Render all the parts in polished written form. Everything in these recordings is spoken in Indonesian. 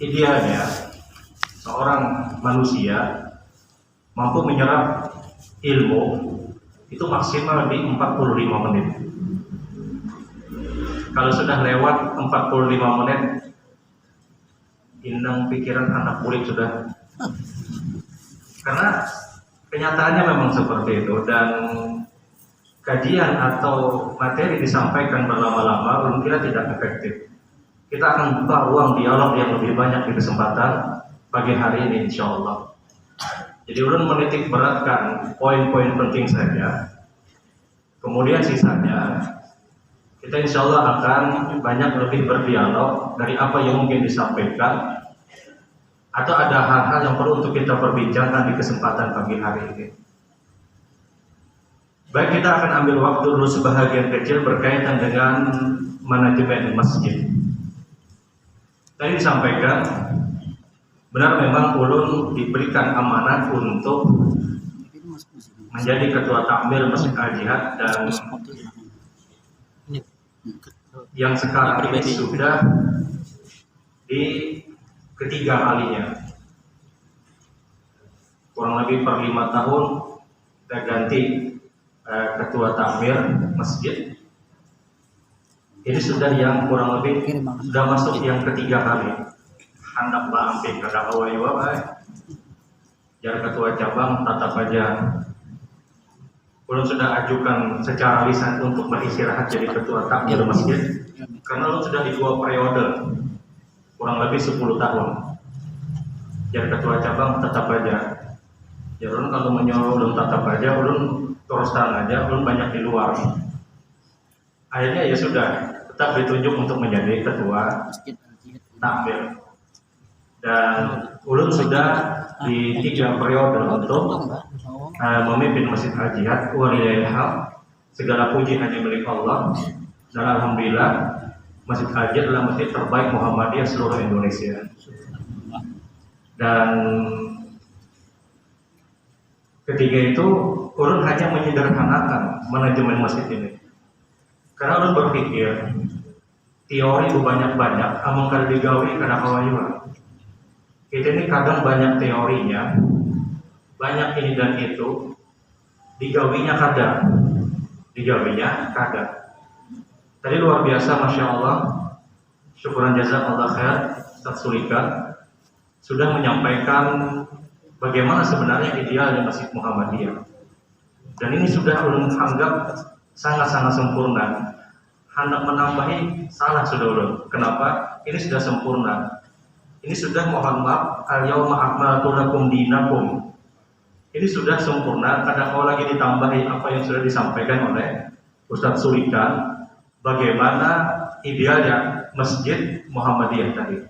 Idealnya seorang manusia mampu menyerap ilmu itu maksimal di 45 menit. Kalau sudah lewat 45 menit, indang pikiran anak bulik sudah. Karena kenyataannya memang seperti itu, dan kajian atau materi disampaikan berlama-lama belum kira tidak efektif. Kita akan buka ruang dialog yang lebih banyak di kesempatan pagi hari ini insya Allah. Jadi ulun menitik beratkan poin-poin penting saja. Kemudian sisanya kita insya Allah akan banyak lebih berdialog dari apa yang mungkin disampaikan, atau ada hal-hal yang perlu untuk kita perbincangkan di kesempatan pagi hari ini. Baik, kita akan ambil waktu dulu sebahagian kecil berkaitan dengan manajemen masjid. Tadi disampaikan, benar memang ulun diberikan amanah untuk menjadi ketua takmir Masjid Al-Jihad, dan yang sekarang ini sudah di ketiga kalinya. Kurang lebih per 5 tahun kita ganti ketua takmir masjid. Ini sudah yang kurang lebih sudah masuk yang ketiga kali. Hendak bahampir kada awal-awal, jar ketua cabang tatap aja. Ulun sudah ajukan secara lisan untuk beristirahat jadi ketua takmir masjid, karena ulun sudah di 2 periode, kurang lebih 10 tahun. Jar ketua cabang tetap aja. Ya ulun kalau menyuruh ulun tetap aja, ulun terus terang aja, ulun banyak di luar. Akhirnya ya sudah, tetap ditunjuk untuk menjadi ketua takmir. Dan ulun sudah di 3 periode untuk memimpin Masjid Al-Jihad. Walillahilhamd, segala puji hanya milik Allah, dan alhamdulillah Masjid Al-Jihad adalah masjid terbaik Muhammadiyah seluruh Indonesia. Dan ketiga itu ulun hanya menyederhanakan manajemen masjid ini. Karena ulun berpikir teori itu banyak-banyak, amun kada digawi kada kawayuan. Kita ini kadang banyak teorinya, banyak ini dan itu, digawinya kada. Tadi luar biasa, masya Allah, syukuran jazakallah khair, Ustaz Sulika sudah menyampaikan bagaimana sebenarnya idealnya Masjid Muhammadiyah. Dan ini sudah ulun anggap sangat-sangat sempurna. Hendak menambahi salah sudah ulun. Kenapa? Ini sudah sempurna. Ini sudah, mohon maaf, al-yauma akmaltu lakum dinakum. Ini sudah sempurna. Kadang kalau lagi ditambahi apa yang sudah disampaikan oleh Ustadz Sulika, bagaimana idealnya Masjid Muhammadiyah tadi.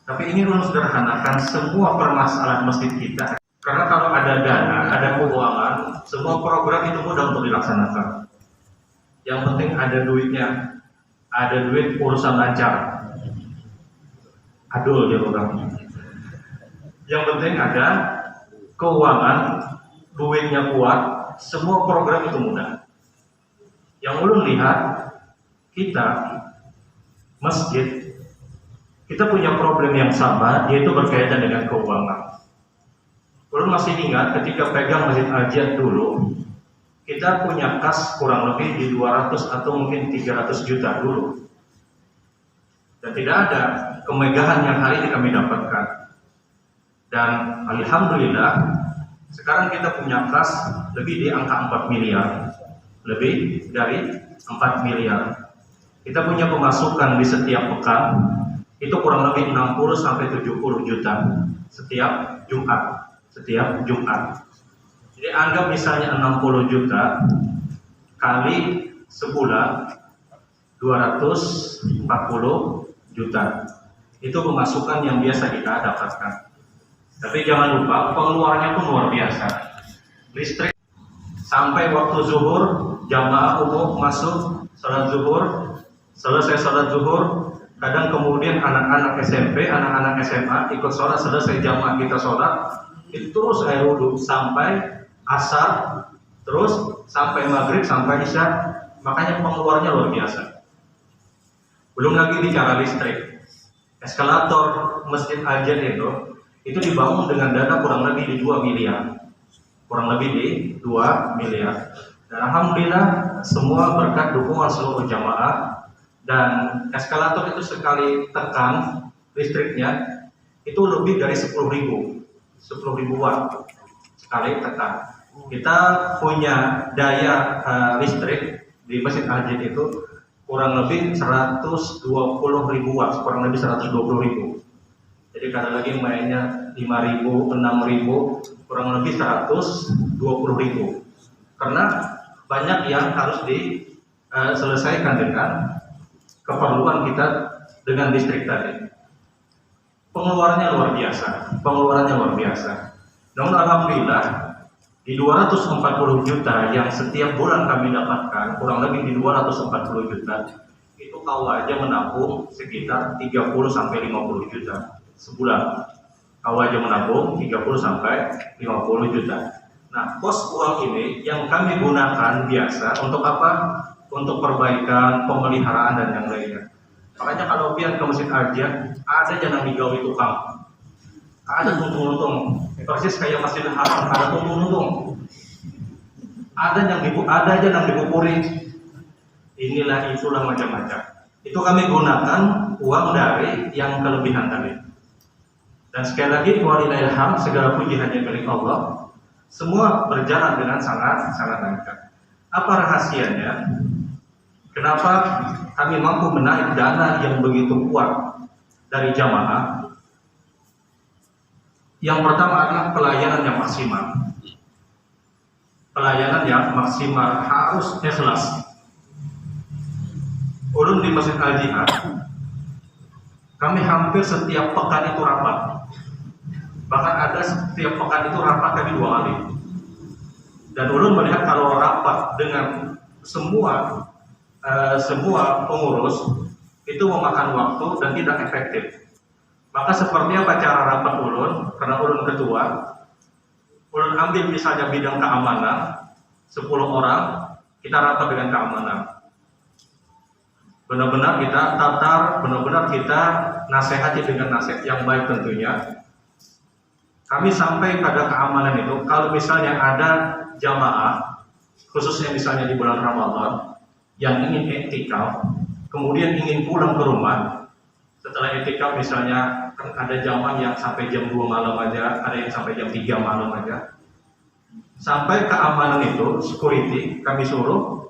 Tapi ini ulun sederhanakan semua permasalahan masjid kita. Karena kalau ada dana, ada keuangan, semua program itu mudah untuk dilaksanakan. Yang penting ada duitnya, ada duit, urusan lancar. Adul dia orang. Yang penting ada keuangan, duitnya kuat, semua program itu mudah. Yang ulun lihat, kita masjid, kita punya problem yang sama, yaitu berkaitan dengan keuangan. Ulun masih ingat ketika pegang Masjid Al-Jihad dulu, kita punya kas kurang lebih di 200 atau mungkin 300 juta dulu. Dan tidak ada kemegahan yang hari ini kami dapatkan. Dan alhamdulillah sekarang kita punya kas lebih di angka 4 miliar. Lebih dari 4 miliar. Kita punya pemasukan di setiap pekan itu kurang lebih 60 sampai 70 juta setiap Jumat. Jadi anggap misalnya 60 juta kali sebulan 240 juta. Itu pemasukan yang biasa kita dapatkan. Tapi jangan lupa pengeluarannya pun luar biasa. Listrik sampai waktu zuhur, jamaah umum masuk salat zuhur, selesai salat zuhur, Kadang kemudian anak-anak SMP, anak-anak SMA ikut sholat, selesai jamaah kita sholat, itu terus air wudhu sampai asar, terus sampai maghrib, sampai isya. Makanya pengeluarnya luar biasa. Belum lagi bicara listrik. Eskalator Masjid Al-Jad itu dibangun dengan dana kurang lebih di 2 miliar. Kurang lebih di 2 miliar. Dan alhamdulillah semua berkat dukungan seluruh jamaah, dan eskalator itu sekali tekan listriknya itu lebih dari 10.000 watt sekali tekan. Kita punya daya listrik di Masjid Al-Jad itu kurang lebih 120.000 watt, kurang lebih 120.000. Jadi kadang lagi mainnya 5.000, 6.000, kurang lebih 120.000. Karena banyak yang harus diselesaikan dengan keperluan kita dengan listrik tadi. Pengeluarannya luar biasa. Namun alhamdulillah di 240 juta yang setiap bulan kami dapatkan, kurang lebih di 240 juta, itu kau aja menabung sekitar 30 sampai 50 juta sebulan. Kau aja menabung 30 sampai 50 juta. Nah, pos uang ini yang kami gunakan biasa untuk apa? Untuk perbaikan, pemeliharaan dan yang lainnya. Makanya kalau pian ke Masjid Al-Jad, ada jangan digawe tukang, ada tuntung-tuntung, persis kayak Masjidil Haram, ada tuntung-tuntung, ada yang dibukuri, inilah itulah macam-macam. Itu kami gunakan uang dari yang kelebihan tadi. Dan sekali lagi, walillahil hamd, segala puji hanya milik Allah. Semua berjalan dengan sangat lancar. Apa rahasianya? Kenapa kami mampu menarik dana yang begitu kuat dari jamaah? Yang pertama adalah pelayanan yang maksimal. Pelayanan yang maksimal harus ikhlas. Ulun di Masjid Al-Jihad, kami hampir setiap pekan itu rapat. Bahkan ada setiap pekan itu rapat kami 2 kali. Dan ulun melihat kalau rapat dengan semua pengurus itu memakan waktu dan tidak efektif. Maka seperti apa cara rapat ulun? Karena ulun ketua, ulun ambil misalnya bidang keamanan, 10 orang, kita rapat dengan keamanan. Benar-benar kita tatar, benar-benar kita nasihati dengan nasihat yang baik tentunya. Kami sampai pada keamanan itu, kalau misalnya ada jamaah, khususnya misalnya di bulan Ramadan, yang ingin iktikaf, kemudian ingin pulang ke rumah, setelah iktikaf misalnya kan ada jamaah yang sampai jam 2 malam aja, ada yang sampai jam 3 malam aja. Sampai keamanan itu, security, kami suruh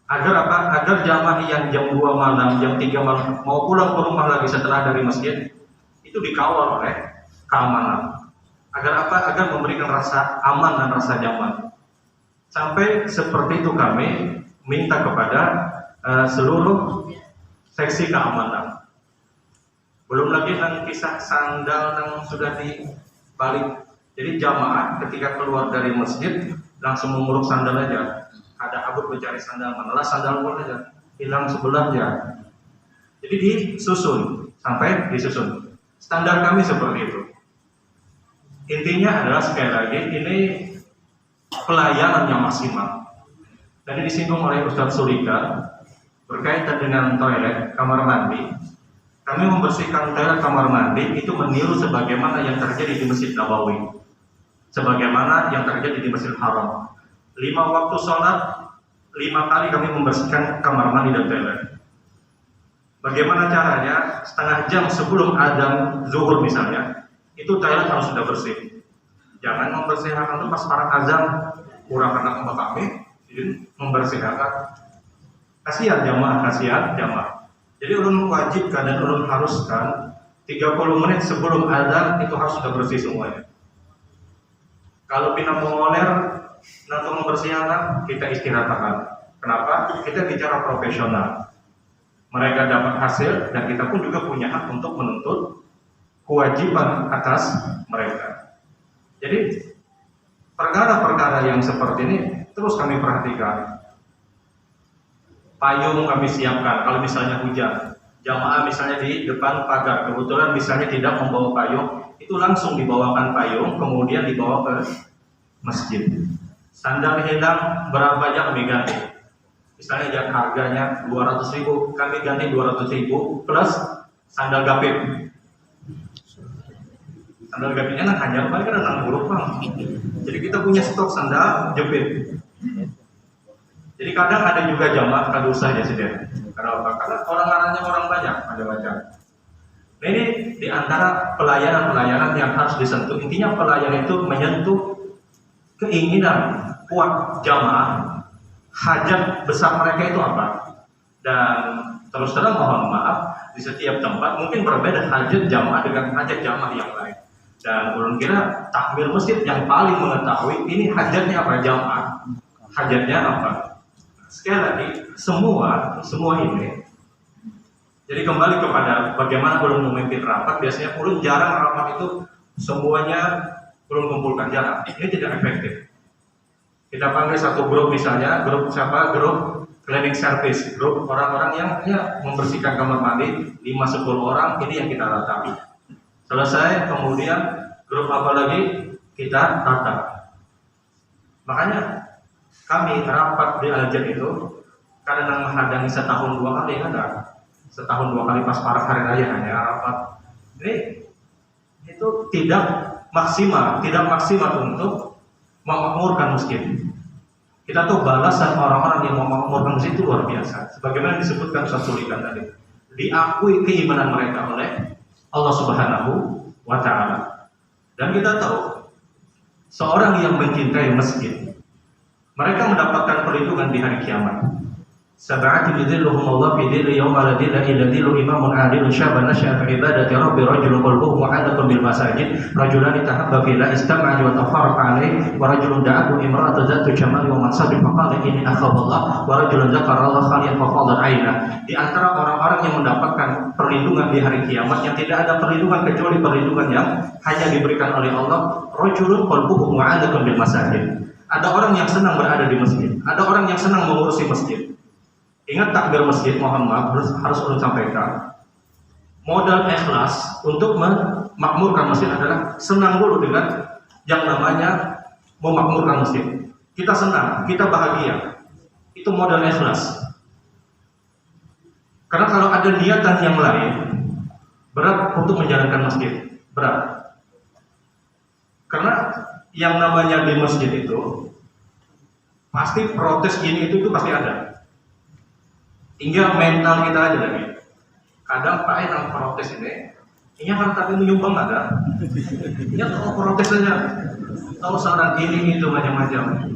agar apa? Agar jamaah yang jam 2 malam, jam 3 malam mau pulang ke rumah lagi setelah dari masjid, itu dikawal oleh keamanan. Agar apa? Agar memberikan rasa aman dan rasa nyaman. Sampai seperti itu kami minta kepada seluruh seksi keamanan. Belum lagi yang kisah sandal yang sudah dibalik. Jadi jamaah ketika keluar dari masjid langsung menguruk sandal aja. Ada abut mencari sandal, manalah sandal pun aja hilang sebelahnya. Jadi disusun, sampai disusun. Standar kami seperti itu. Intinya adalah sekali lagi ini pelayanan yang maksimal. Tadi disinggung oleh Ustadz Sulika berkaitan dengan toilet, kamar mandi. Kami membersihkan toilet kamar mandi itu meniru sebagaimana yang terjadi di Masjid Nabawi, sebagaimana yang terjadi di Masjidil Haram. 5 waktu sholat, 5 kali kami membersihkan kamar mandi dan toilet. Bagaimana caranya? Setengah jam sebelum adzan zuhur misalnya, itu toilet harus sudah bersih. Jangan membersihkan itu pas para azan, kurang anak mbak kami, jadi membersihkan. Kasihan jamaah. Jadi ulun wajibkan dan ulun haruskan 30 menit sebelum azan itu harus sudah bersih semuanya. Kalau pindah mengoler, nanti membersihkan, kita istirahatkan. Kenapa? Kita bicara profesional. Mereka dapat hasil dan kita pun juga punya hak untuk menuntut kewajiban atas mereka. Jadi perkara-perkara yang seperti ini terus kami perhatikan. Payung kami siapkan kalau misalnya hujan, jamaah misalnya di depan pagar, kebetulan misalnya tidak membawa payung, itu langsung dibawakan payung, kemudian dibawa ke masjid. Sandal hilang, berapa jam kami ganti? Misalnya yang harganya 200.000, kami ganti 200.000 plus sandal gapit. Sandal gapitnya hanya paling kan 6 huruf bang. Jadi kita punya stok sandal jepit. Jadi kadang ada juga jamaah kadusa ya sih. Karena apa? Karena orang-orangnya orang banyak, ada macam. Nah, ini diantara pelayanan-pelayanan yang harus disentuh. Intinya pelayanan itu menyentuh keinginan kuat jamaah, hajat besar mereka itu apa. Dan terus terang mohon maaf, di setiap tempat mungkin berbeda hajat jamaah dengan hajat jamaah yang lain. Dan ulun kira takmir masjid yang paling mengetahui ini hajatnya apa jamaah, hajatnya apa. Sekali lagi, semua ini. Jadi kembali kepada bagaimana ulun memimpin rapat. Biasanya ulun jarang rapat itu semuanya ulun kumpulkan, jarang. Ini tidak efektif. Kita panggil satu grup misalnya, grup siapa? Grup cleaning service, grup orang-orang yang membersihkan kamar mandi, 5-10 orang. Ini yang kita ratapi. Selesai, kemudian grup apa lagi kita tata. Makanya kami rapat di Al-Jad itu kadang menghadang setahun 2 kali, ada setahun 2 kali pas para hari raya hanya rapat. Ini itu tidak maksimal untuk memakmurkan masjid. Kita tuh balasan orang-orang yang memakmurkan masjid itu luar biasa. Sebagaimana disebutkan Ustaz Sulikan tadi, diakui keimanan mereka oleh Allah Subhanahu wa Ta'ala. Dan kita tahu seorang yang mencintai masjid, mereka mendapatkan perlindungan di hari kiamat. Sab'atun yudhilluhum Allah fi dhilli yawma la dhilla illa dhillu imamun adilun syaban nasya'a fi ibadati rabbi rajulun qalbuhu mu'allaqun bil masajid rajulani tahabba fillah istama'a wa tafarraqa alayhi wa rajulun da'atu imra'atu dzatu jamali wa mansabin faqala inni akhaballah wa rajulun dzakara Allah khaliyan fa fadat 'aina. Di antara orang-orang yang mendapatkan perlindungan di hari kiamat yang tidak ada perlindungan kecuali perlindungan yang hanya diberikan oleh Allah, rajulun qalbuhu mu'allaqun bil masajid. Ada orang yang senang berada di masjid, ada orang yang senang mengurusi masjid. Ingat takbir masjid, mohon maaf harus ulun sampaikan. Modal ikhlas untuk memakmurkan masjid adalah senang dulu dengan yang namanya memakmurkan masjid. Kita senang, kita bahagia. Itu modal ikhlas. Karena kalau ada niatan yang lain, berat untuk menjalankan masjid, berat. Karena yang namanya di masjid itu pasti protes ini itu pasti ada. Tinggal mental kita aja lagi. Kadang Pak yang protes ini kan tapi menyumbang ada. Ini tahu protes aja. Tahu seorang ini itu macam-macam.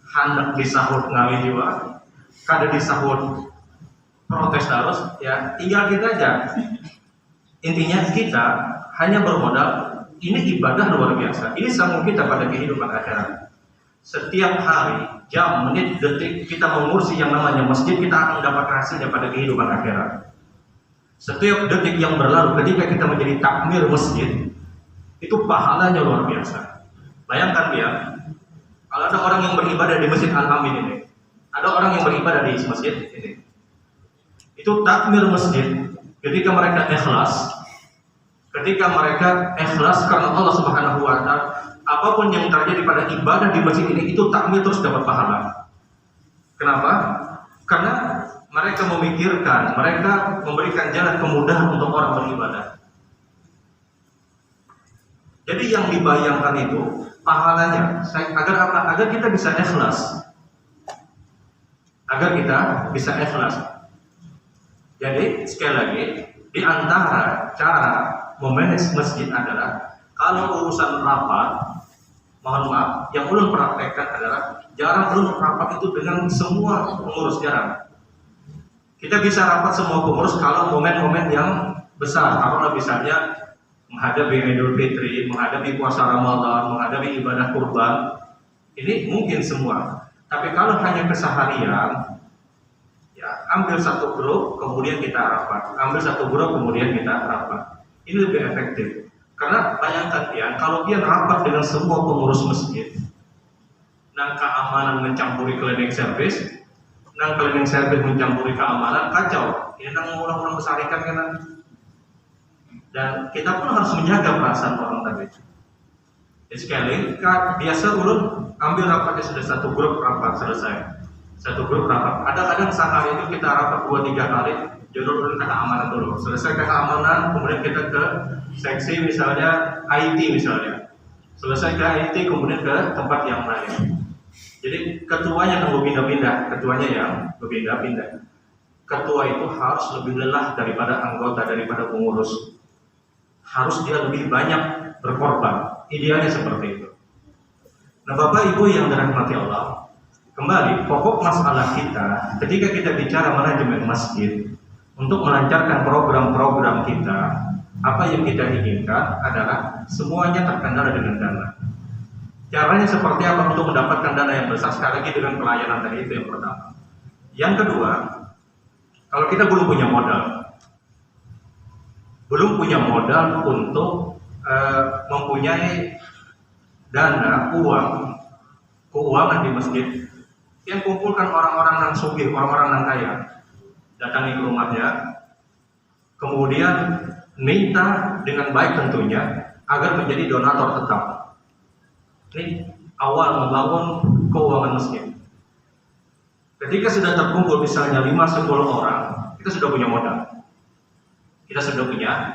Hendak disahut ngawi juga, kada disahut protes terus. Ya tinggal kita aja. Intinya kita hanya bermodal ini ibadah luar biasa. Ini sambung kita pada kehidupan akhirat. Setiap hari, jam, menit, detik kita mengurusi yang namanya masjid, kita akan mendapatkan hasilnya pada kehidupan akhirat. Setiap detik yang berlalu ketika kita menjadi takmir masjid, itu pahalanya luar biasa. Bayangkan ya, kalau ada orang yang beribadah di Masjid Al-Amin ini, ada orang yang beribadah di masjid ini, itu takmir masjid ketika mereka ikhlas karena Allah Subhanahu wa Ta'ala. Apapun yang terjadi pada ibadah di masjid ini, itu takmir terus dapat pahala. Kenapa? Karena mereka memikirkan, mereka memberikan jalan kemudahan untuk orang beribadah. Jadi yang dibayangkan itu pahalanya agar apa? Agar kita bisa ikhlas. Jadi sekali lagi, di antara cara memanage masjid adalah kalau urusan rapat, mohon maaf, yang ulun praktekkan adalah jarang ulun rapat itu dengan semua pengurus, jarang. Kita bisa rapat semua pengurus kalau momen-momen yang besar, kalau misalnya menghadapi Idul Fitri, menghadapi puasa Ramadan, menghadapi ibadah kurban, ini mungkin semua. Tapi kalau hanya keseharian, ya ambil satu grup kemudian kita rapat, ini lebih efektif. Karena bayangkan ya, kalau dia rapat dengan semua pengurus masjid, nah keamanan mencampuri cleaning service, nang cleaning service mencampuri keamanan, kacau. Ini nang orang-orang besarikan kan. Dan kita pun harus menjaga perasaan orang tadi. Jadi sekali, biasa ulun ambil rapatnya sudah satu grup rapat selesai. Satu grup rapat. Kadang-kadang sehari itu kita rapat 2-3 kali. Jodoh dulu ke keamanan dulu. Selesai ke keamanan, kemudian kita ke seksi misalnya IT misalnya. Selesai ke IT, kemudian ke tempat yang lain. Jadi ketuanya yang berpindah-pindah, Ketua itu harus lebih lelah daripada anggota, daripada pengurus. Harus dia lebih banyak berkorban. Idealnya seperti itu. Nah, Bapak Ibu yang dirahmati Allah, kembali pokok masalah kita ketika kita bicara manajemen masjid untuk melancarkan program-program kita, apa yang kita inginkan adalah semuanya terkendala dengan dana. Caranya seperti apa untuk mendapatkan dana yang besar? Sekali lagi dengan pelayanan tadi, itu yang pertama. Yang kedua, kalau kita belum punya modal untuk mempunyai dana, keuangan di masjid, yang kumpulkan orang-orang yang sugih, orang-orang yang kaya, datangi ke rumahnya, kemudian minta dengan baik tentunya agar menjadi donatur tetap. Ini awal membangun keuangan masjid. Ketika sudah terkumpul misalnya 5-10 orang, kita sudah punya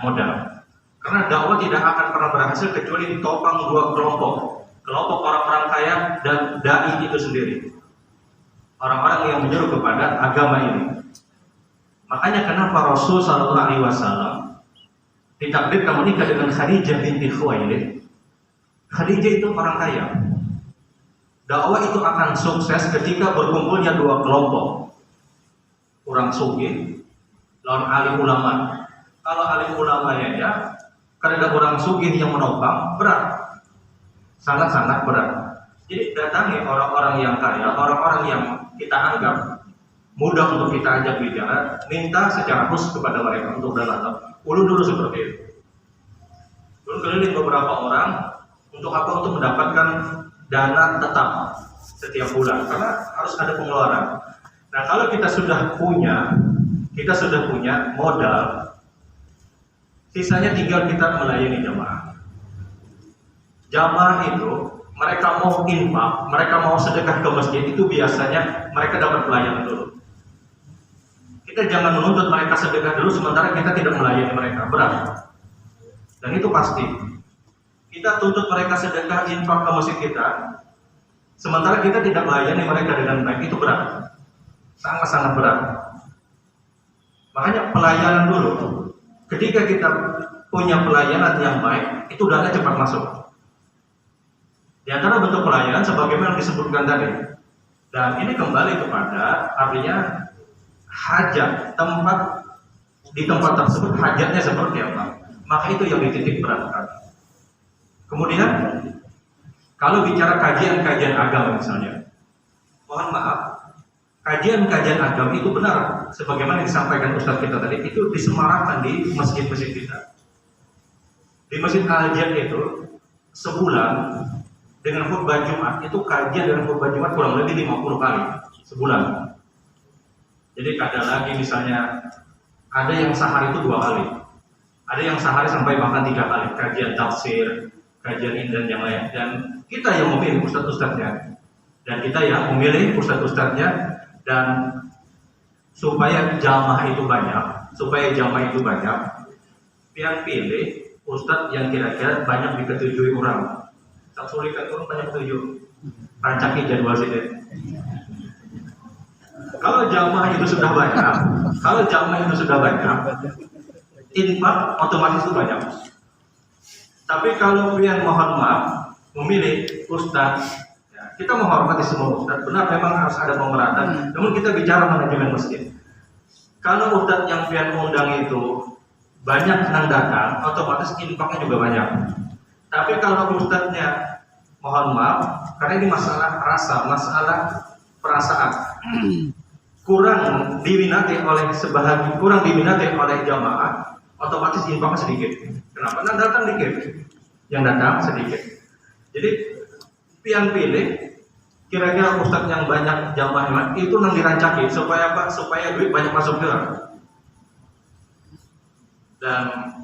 modal. Karena dakwah tidak akan pernah berhasil kecuali ditopang 2 kelompok orang-orang kaya dan dai itu sendiri, orang-orang yang menyeru kepada agama ini. Makanya kenapa Rasul Shallallahu Alaihi Wasallam ditakdirkan menikah dengan Khadijah binti Khuwailid. Khadijah itu orang kaya. Dakwah itu akan sukses ketika berkumpulnya 2 kelompok, orang sugih lawan alim ulama. Kalau alim ulama ya karena orang sugih yang menopang, berat, sangat-sangat berat. Jadi datangi orang-orang yang kaya, orang-orang yang kita anggap mudah untuk kita ajak bicara, minta secara khusus kepada mereka untuk donatur. Ulun dulu seperti itu. Ulun keliling beberapa orang untuk apa? Untuk mendapatkan dana tetap setiap bulan, karena harus ada pengeluaran. Nah, kalau kita sudah punya modal, sisanya tinggal kita melayani jamaah. Jamaah itu mereka mau infak, mereka mau sedekah ke masjid, itu biasanya mereka dapat pelayanan dulu. Kita jangan menuntut mereka sedekah dulu sementara kita tidak melayani mereka, berat. Dan itu pasti. Kita tuntut mereka sedekah infak ke masjid kita, sementara kita tidak melayani mereka dengan baik, itu berat. Sangat-sangat berat. Makanya pelayanan dulu. Ketika kita punya pelayanan yang baik, itu dana cepat masuk. Di antara bentuk pelayanan sebagaimana disebutkan tadi. Dan ini kembali kepada artinya hajat, di tempat tersebut hajatnya seperti apa. Maka itu yang dititik beratkan. Kemudian kalau bicara kajian-kajian agama misalnya, mohon maaf, kajian-kajian agama itu benar sebagaimana disampaikan Ustaz kita tadi, itu disemarakan di masjid-masjid kita. Di Masjid Al-Jihad itu sebulan dengan khutbah Jumat, itu kajian dengan khutbah Jumat kurang lebih 50 kali sebulan. Jadi ada lagi misalnya, ada yang sehari itu 2 kali, ada yang sehari sampai bahkan 3 kali kajian tafsir, kajian ini dan yang lain. Dan kita yang memilih ustadz-ustadznya, dan supaya jamaah itu banyak, yang pilih ustadz yang kira-kira banyak diketujui orang. Tak sulit kan orang banyak ketujuh, rancaki jadwal sini. Kalau jamaah itu sudah banyak, infak otomatis itu banyak. Tapi kalau kalian mohon maaf memilih ustadz, ya, kita menghormati semua ustadz, benar memang harus ada pemerataan. Namun kita bicara manajemen masjid. Kalau ustadz yang kalian undang itu banyak yang datang, otomatis infaknya juga banyak. Tapi kalau ustadznya, mohon maaf, karena ini masalah rasa, masalah perasaan, kurang diminati oleh jamaah, otomatis infaknya sedikit. Kenapa? Yang datang sedikit. Jadi yang pilih Kira-kira ustadz yang banyak jamaah itu nang dirancaki supaya apa? Supaya duit banyak masuk ke. Dan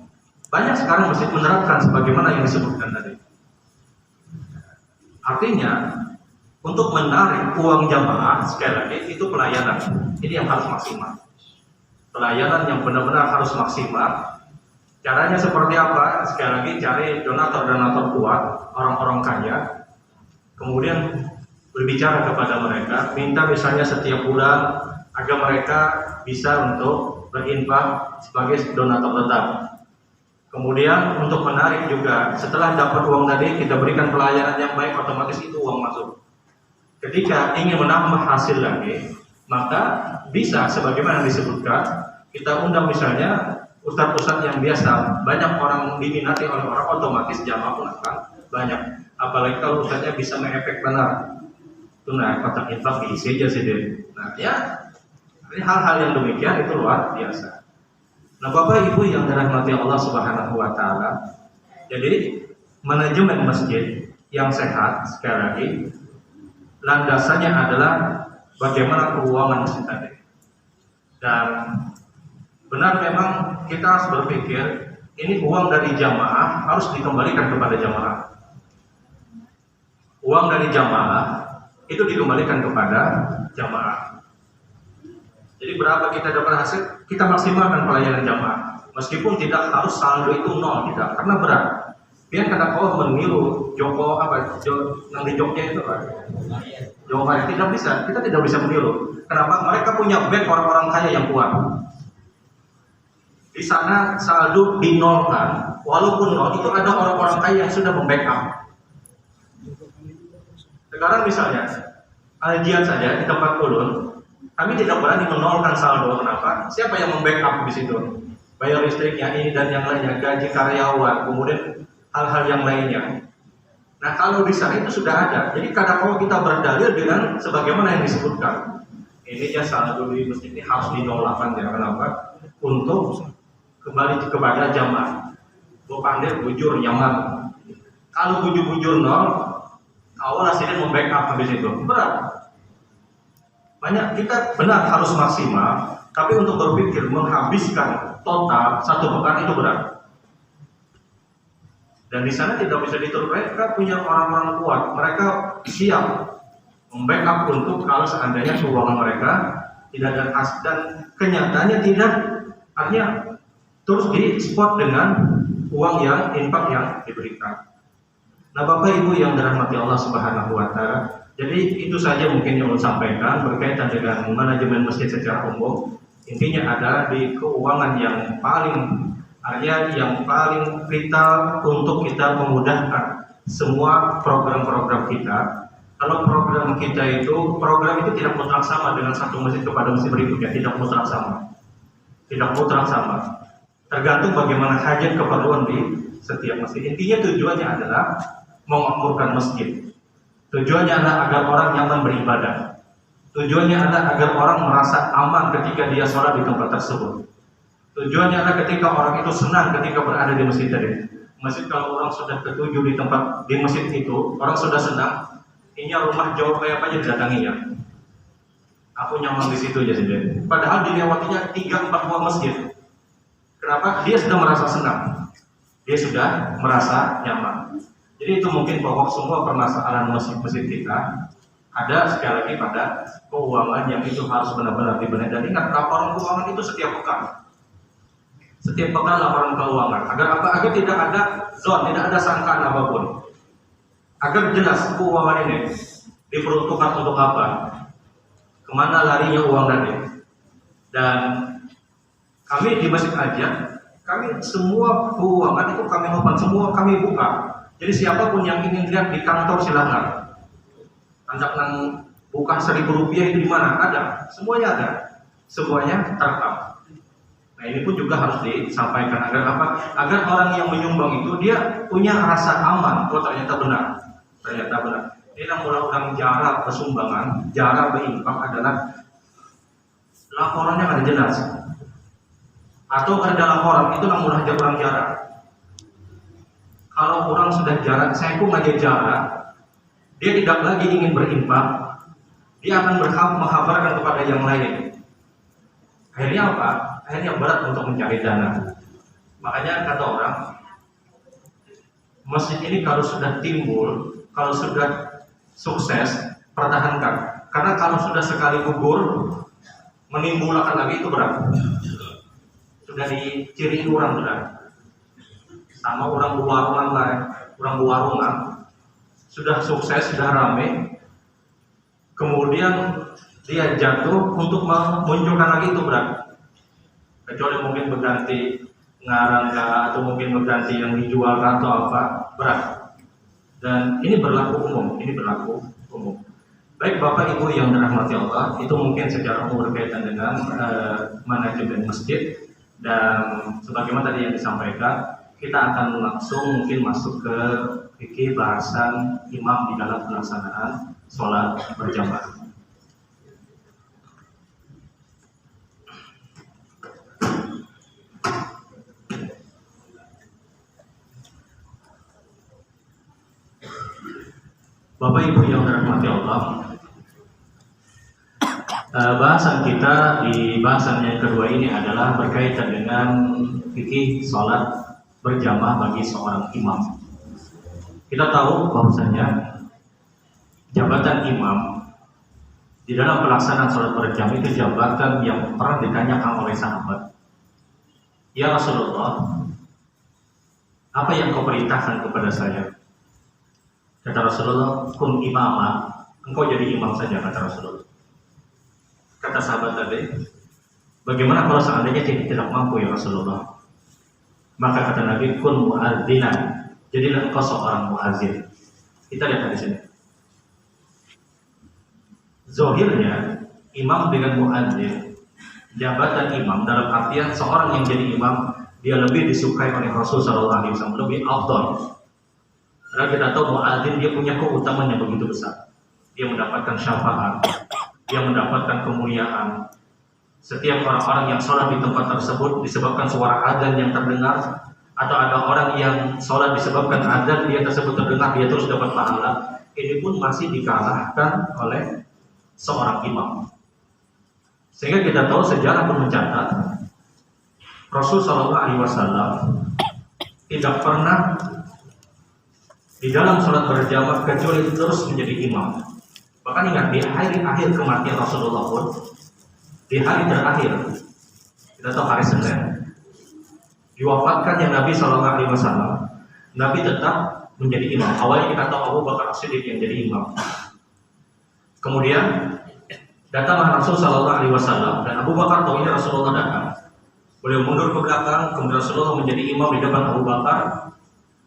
banyak sekarang masjid menerapkan sebagaimana yang disebutkan tadi. Artinya untuk menarik uang jamaah sekali lagi itu pelayanan. Ini yang harus maksimal. Pelayanan yang benar-benar harus maksimal. Caranya seperti apa? Sekali lagi cari donatur-donatur kuat, orang-orang kaya. Kemudian berbicara kepada mereka, minta misalnya setiap bulan agar mereka bisa untuk berinfak sebagai donatur tetap. Kemudian untuk menarik juga, setelah dapat uang tadi kita berikan pelayanan yang baik, otomatis itu uang masuk. Ketika ingin menambah hasil lagi, maka bisa sebagaimana disebutkan, kita undang misalnya ustadz-ustadz yang biasa, banyak orang diminati oleh orang, otomatis jamaah pun akan banyak. Apalagi kalau ustadznya bisa mengefek benar. Itu nah kotak infak diisi aja sih deh. Nah ya, ini hal-hal yang demikian itu luar biasa. Nah Bapak Ibu yang dirahmati Allah Subhanahu wa taala, jadi manajemen masjid yang sehat sekali lagi landasannya adalah bagaimana keuangan masjid tadi. Dan benar memang kita harus berpikir ini uang dari jamaah harus dikembalikan kepada jamaah. Uang dari jamaah itu dikembalikan kepada jamaah. Jadi berapa kita dapat hasil, kita maksimalkan pelayanan jamaah. Meskipun tidak harus saldo itu nol, tidak, karena berat. Biar kata kau meniru Joko yang di Jogja itu kan, Joko tidak bisa, kita tidak bisa meniru. Kenapa? Mereka punya back orang-orang kaya yang kuat. Di sana saldo dinolkan, walaupun nol itu ada orang-orang kaya yang sudah membackup. Sekarang misalnya Al-Jihad saja di tempat ulun, kami tidak berani menolkan saldo. Kenapa? Siapa yang membackup di situ? Bayar listriknya ini dan yang lainnya, gaji karyawan, kemudian hal-hal yang lainnya. Nah kalau di sana itu sudah ada. Jadi kadang kalau kita berdalil dengan sebagaimana yang disebutkan, ini ya saldo di masjid ini harus dinolakkan ya. Kenapa? Untuk kembali kepada jamaah. Pandai bujur nyaman. Kalau bujur-bujur nol, awal hasilnya membackup habis itu berat. Banyak kita benar harus maksimal, tapi untuk berpikir menghabiskan total satu pekan itu berat. Dan di sana tidak bisa diturut, mereka punya orang-orang kuat, mereka siap membackup untuk kalau seandainya keuangan mereka tidak ada hasil dan kenyataannya tidak, artinya terus di spot dengan uang yang infak yang diberikan. Nah Bapak Ibu yang dirahmati Allah Subhanahu wa taala, jadi itu saja mungkin yang saya sampaikan berkaitan dengan manajemen masjid secara umum. Intinya adalah di keuangan yang paling vital untuk kita memudahkan semua program-program kita. Kalau program kita itu tidak mutlak sama dengan satu masjid kepada masjid berikutnya, tidak mutlak sama. Tergantung bagaimana hajat keperluan di setiap masjid. Intinya tujuannya adalah memakmurkan masjid. Tujuannya adalah agar orang nyaman beribadah. Tujuannya adalah agar orang merasa aman ketika dia sholat di tempat tersebut. Tujuannya adalah ketika orang itu senang ketika berada di masjid tadi. Masjid kalau orang sudah ketujuh di masjid itu, orang sudah senang. Ini rumah jauh kayak apa aja didatanginya. Aku nyaman di situ aja sih. Padahal dilewatinya 3-4 buah masjid. Kenapa? Dia sudah merasa senang. Dia sudah merasa nyaman. Jadi itu mungkin pokok semua permasalahan masjid-masjid kita ada sekali lagi pada keuangan yang itu harus benar-benar dibenahi. Dan ingat, laporan keuangan itu setiap pekan. Setiap pekan laporan keuangan. Agar apa? Agar tidak ada zon, tidak ada sangkaan apapun. Agar jelas keuangan ini diperuntukkan untuk apa? Kemana larinya uang tadi? Dan kami di Masjid Aja, kami semua keuangan itu kami open, semua kami buka. Jadi siapapun yang ingin lihat di kantor silahkan. Anda bukan Rp1.000 itu di mana? Ada, semuanya ada, semuanya terekam. Nah ini pun juga harus disampaikan agar apa? Agar orang yang menyumbang itu dia punya rasa aman. Oh ternyata benar. Ini undang-undang jarak persumbangan, jarak berinfak adalah laporannya ada jelas. Atau ada laporan itu namun aja kurang jarak. Kalau orang sudah jarak, saya pun aja jarak dia tidak lagi ingin berinfak, dia akan menghabarkan kepada yang lain. Akhirnya apa? Akhirnya berat untuk mencari dana. Makanya kata orang, masjid ini kalau sudah timbul, kalau sudah sukses, pertahankan. Karena kalau sudah sekali gugur, menimbulkan lagi itu berat. Sudah diciriin orang sudah. Sama orang warungan lain, orang warungan sudah sukses, sudah rame, kemudian dia jatuh untuk memunculkan lagi itu berat. Kecuali mungkin berganti ngarang atau mungkin berganti yang dijual atau apa, berat. Dan ini berlaku umum. Baik Bapak Ibu yang dirahmati Allah, itu mungkin secara umum berkaitan dengan manajemen masjid. Dan sebagaimana tadi yang disampaikan, kita akan langsung mungkin masuk ke fikih bahasan imam di dalam pelaksanaan sholat berjamaah. Bapak Ibu yang dirahmati Allah, bahasan kita di bahasan yang kedua ini adalah berkaitan dengan fikih sholat berjamaah bagi seorang imam. Kita tahu bahwasanya jabatan imam di dalam pelaksanaan sholat berjamaah itu jabatan yang pernah ditanyakan oleh sahabat. Ya Rasulullah, apa yang kau perintahkan kepada saya? Kata Rasulullah, kun imamah, engkau jadi imam saja, kata Rasulullah. Kata sahabat tadi, bagaimana kalau seandainya tidak mampu ya Rasulullah? Maka kata Nabi, kun muadzinan, jadilah engkau seorang muadzin. Kita lihat di sini. Zohirnya, imam dengan muadzin, jabatan imam dalam artian seorang yang jadi imam, dia lebih disukai oleh Rasulullah SAW, lebih afdal. Karena kita tahu muadzin dia punya keutamaan yang begitu besar. Dia mendapatkan syafaat, dia mendapatkan kemuliaan. Setiap orang-orang yang sholat di tempat tersebut disebabkan suara adzan yang terdengar, atau ada orang yang sholat disebabkan adzan dia tersebut terdengar, dia terus dapat pahala. Ini pun masih dikalahkan oleh seorang imam. Sehingga kita tahu sejarah pun mencatat Rasulullah SAW tidak pernah di dalam sholat berjamaah kecuali terus menjadi imam. Bahkan ingat di akhir kematian Rasulullah pun, di hari terakhir, kita tahu hari Senin, diwafatkannya Nabi SAW, Nabi tetap menjadi imam. Awalnya kita tahu Abu Bakar As-Siddiq yang jadi imam. Kemudian datanglah Rasul SAW dan Abu Bakar tahu ini Rasulullah datang. Beliau mundur ke belakang, kemudian Rasulullah menjadi imam di depan Abu Bakar.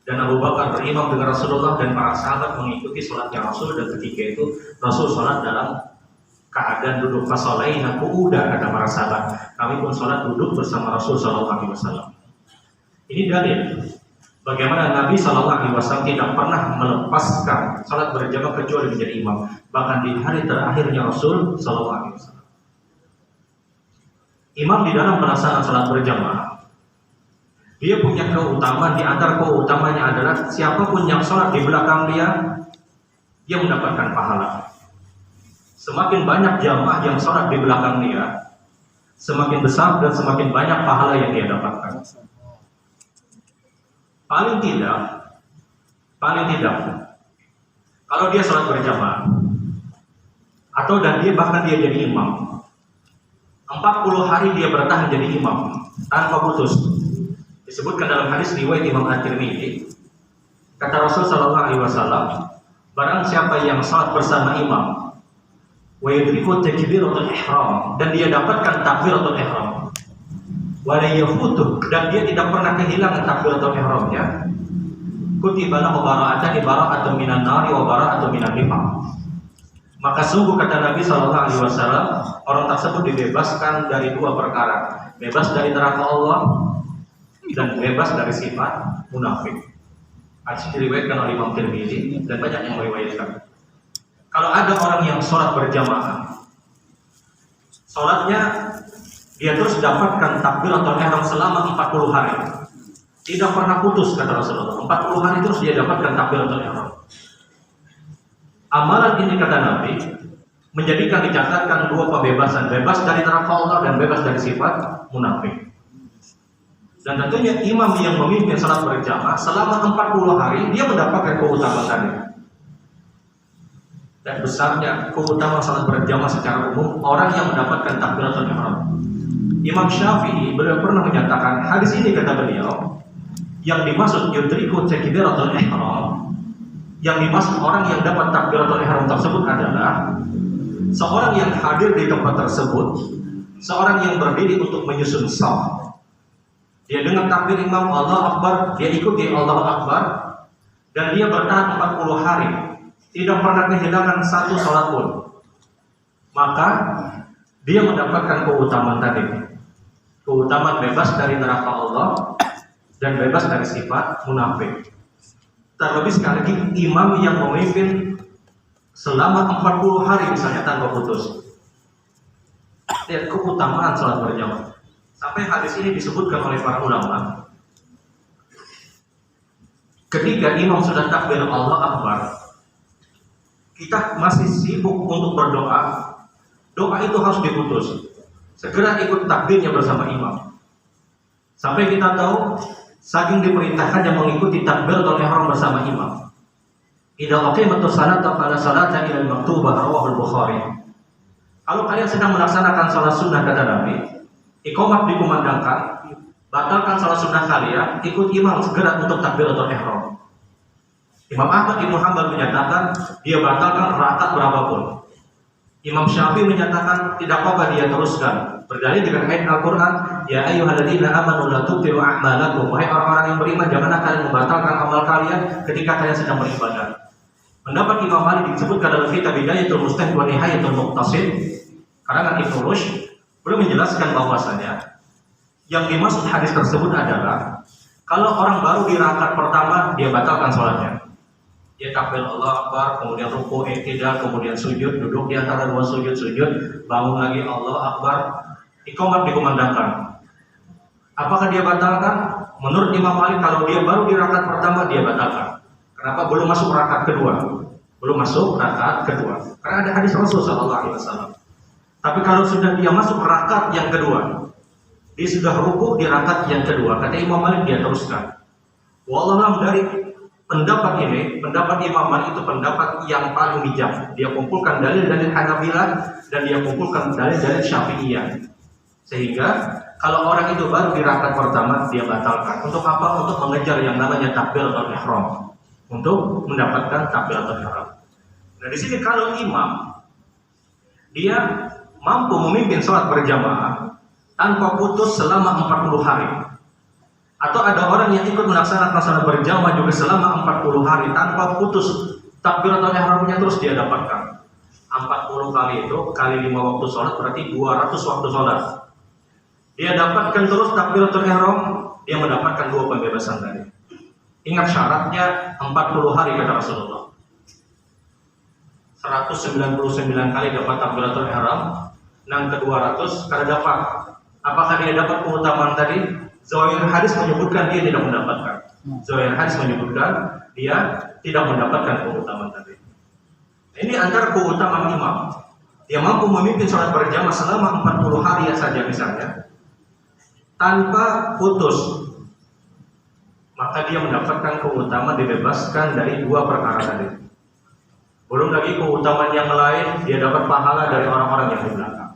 Dan Abu Bakar berimam dengan Rasulullah dan para sahabat mengikuti sholatnya Rasul. Dan ketika itu Rasul sholat dalam keadaan duduk. Fasolaina qu'udan, kata para sahabat, kami pun sholat duduk bersama Rasul SAW. Ini dalil bagaimana Nabi SAW tidak pernah melepaskan sholat berjamaah kecuali menjadi imam. Bahkan di hari terakhirnya Rasul SAW, imam di dalam pelaksanaan sholat berjamaah, dia punya keutamaan. Di antara keutamanya adalah siapapun yang sholat di belakang dia mendapatkan pahala. Semakin banyak jamaah yang sholat di belakang dia, semakin besar dan semakin banyak pahala yang dia dapatkan. Paling tidak, kalau dia sholat berjamaah, atau bahkan dia jadi imam, 40 hari dia bertahan jadi imam tanpa putus. Disebutkan dalam hadis riwayat Imam At-Tirmidzi, kata Rasul SAW, barang siapa yang salat bersama imam, wa yudriku takbiratul ihram, dan dia dapatkan takbiratul ihram, wa la yafutuh, dan dia tidak pernah kehilangan takbiratul ihramnya, kutiba lahu bara'atun minan nari wa bara'atun minan nifaq. Maka sungguh kata Nabi SAW, orang tersebut dibebaskan dari dua perkara, bebas dari neraka Allah dan bebas dari sifat munafik. Hadis diriwayatkan oleh Imam Tirmidzi dan banyak yang meriwayatkan. Kalau ada orang yang sholat berjamaah, sholatnya dia terus dapatkan takbiratul ihram selama 40 hari, tidak pernah putus, kata Rasulullah. 40 hari terus dia dapatkan takbiratul ihram. Amalan ini kata Nabi menjadikan dicatatkan dua pembebasan, bebas dari neraka Allah dan bebas dari sifat munafik. Dan tentunya imam yang memimpin salat berjamaah selama 40 hari dia mendapatkan keutamaan tadi. Dan besarnya keutamaan salat berjamaah secara umum orang yang mendapatkan takbiratul ihram. Imam Syafi'i beliau pernah menyatakan hadis ini kata beliau yang dimaksud yudriku takbiratul ihram, yang dimaksud orang yang dapat takbiratul ihram tersebut adalah seorang yang hadir di tempat tersebut, seorang yang berdiri untuk menyusun shaf. Dia dengar takbir imam Allah Akbar, dia ikuti Allah Akbar, dan dia bertahan 40 hari, tidak pernah kehilangan satu salat pun. Maka dia mendapatkan keutamaan tadi, keutamaan bebas dari neraka Allah dan bebas dari sifat munafik. Terlebih sekali lagi imam yang memimpin selama 40 hari misalnya tanpa putus. Lihat keutamaan salat berjamaah. Sampai hadis ini disebutkan oleh para ulama. Ketika imam sudah takbir Allah Akbar, kita masih sibuk untuk berdoa. Doa itu harus diputus. Segera ikut takbirnya bersama imam. Sampai kita tahu saking diperintahkannya mengikuti takbiratul ihram bersama imam. Idza uqimatus salatu fala salata illa al-maktubah, rawahu al-Bukhari. Kalau kalian sedang melaksanakan salat sunnah kata Nabi, iqamah dikumandangkan, batalkan salat sunnah kalian, ikut imam segera untuk takbiratul ihram. Imam Ahmad bin Hanbal menyatakan dia batalkan rakaat berapapun. Imam Syafi'i menyatakan tidak apa-apa dia teruskan. Berdalil dengan ayat Al-Quran, ya ayyuhalladzina amanu la tubtilu a'malakum, wahai orang-orang yang beriman, janganlah kalian membatalkan amal kalian ketika kalian sedang beribadah. Pendapat Imam Malik disebutkan dalam kitab Bidayatul Mujtahid wa Nihayatul Muqtasid karangan Ibnu Rushd, belum menjelaskan bahwasanya yang dimaksud hadis tersebut adalah kalau orang baru di rakaat pertama dia batalkan sholatnya. Dia takbir Allah Akbar, kemudian ruku, i'tidal, kemudian sujud, duduk di antara dua sujud, bangun lagi Allah Akbar, iqamah dikumandangkan. Apakah dia batalkan? Menurut Imam Malik kalau dia baru di rakaat pertama dia batalkan. Kenapa? Belum masuk rakaat kedua. Belum masuk rakaat kedua. Karena ada hadis Rasul sallallahu alaihi wasallam. Tapi kalau sudah dia masuk rakaat yang kedua, dia sudah ruku di rakaat yang kedua, kata Imam Malik dia teruskan. Wallahu dari pendapat ini, pendapat Imam Malik itu pendapat yang paling bijak. Dia kumpulkan dalil-dalil Hanabilah dan dia kumpulkan dalil-dalil Syafi'iyah. Sehingga kalau orang itu baru di rakaat pertama dia batalkan. Untuk apa? Untuk mengejar yang namanya takbiratul ihram. Untuk mendapatkan takbiratul ihram. Nah, di sini kalau imam dia mampu memimpin sholat berjamaah tanpa putus selama 40 hari. Atau ada orang yang ikut melaksanakan sholat berjamaah juga selama 40 hari tanpa putus takbiratul ihramnya terus dia dapatkan. 40 kali itu kali 5 waktu sholat berarti 200 waktu sholat. Dia dapatkan terus takbiratul ihram, dia mendapatkan dua pembebasan tadi. Ingat syaratnya 40 hari kata Rasulullah. 199 kali dapat takbiratul ihram, yang ke-200 kada dapat. Apakah dia dapat keutamaan tadi? Zahir hadis menyebutkan dia tidak mendapatkan. Zahir hadis menyebutkan dia tidak mendapatkan keutamaan tadi. Ini antara keutamaan imam. Dia mampu memimpin sholat berjamaah selama 40 hari saja misalnya, tanpa putus. Maka dia mendapatkan keutamaan dibebaskan dari dua perkara tadi. Belum lagi keutamaan yang lain, dia dapat pahala dari orang-orang yang di belakang.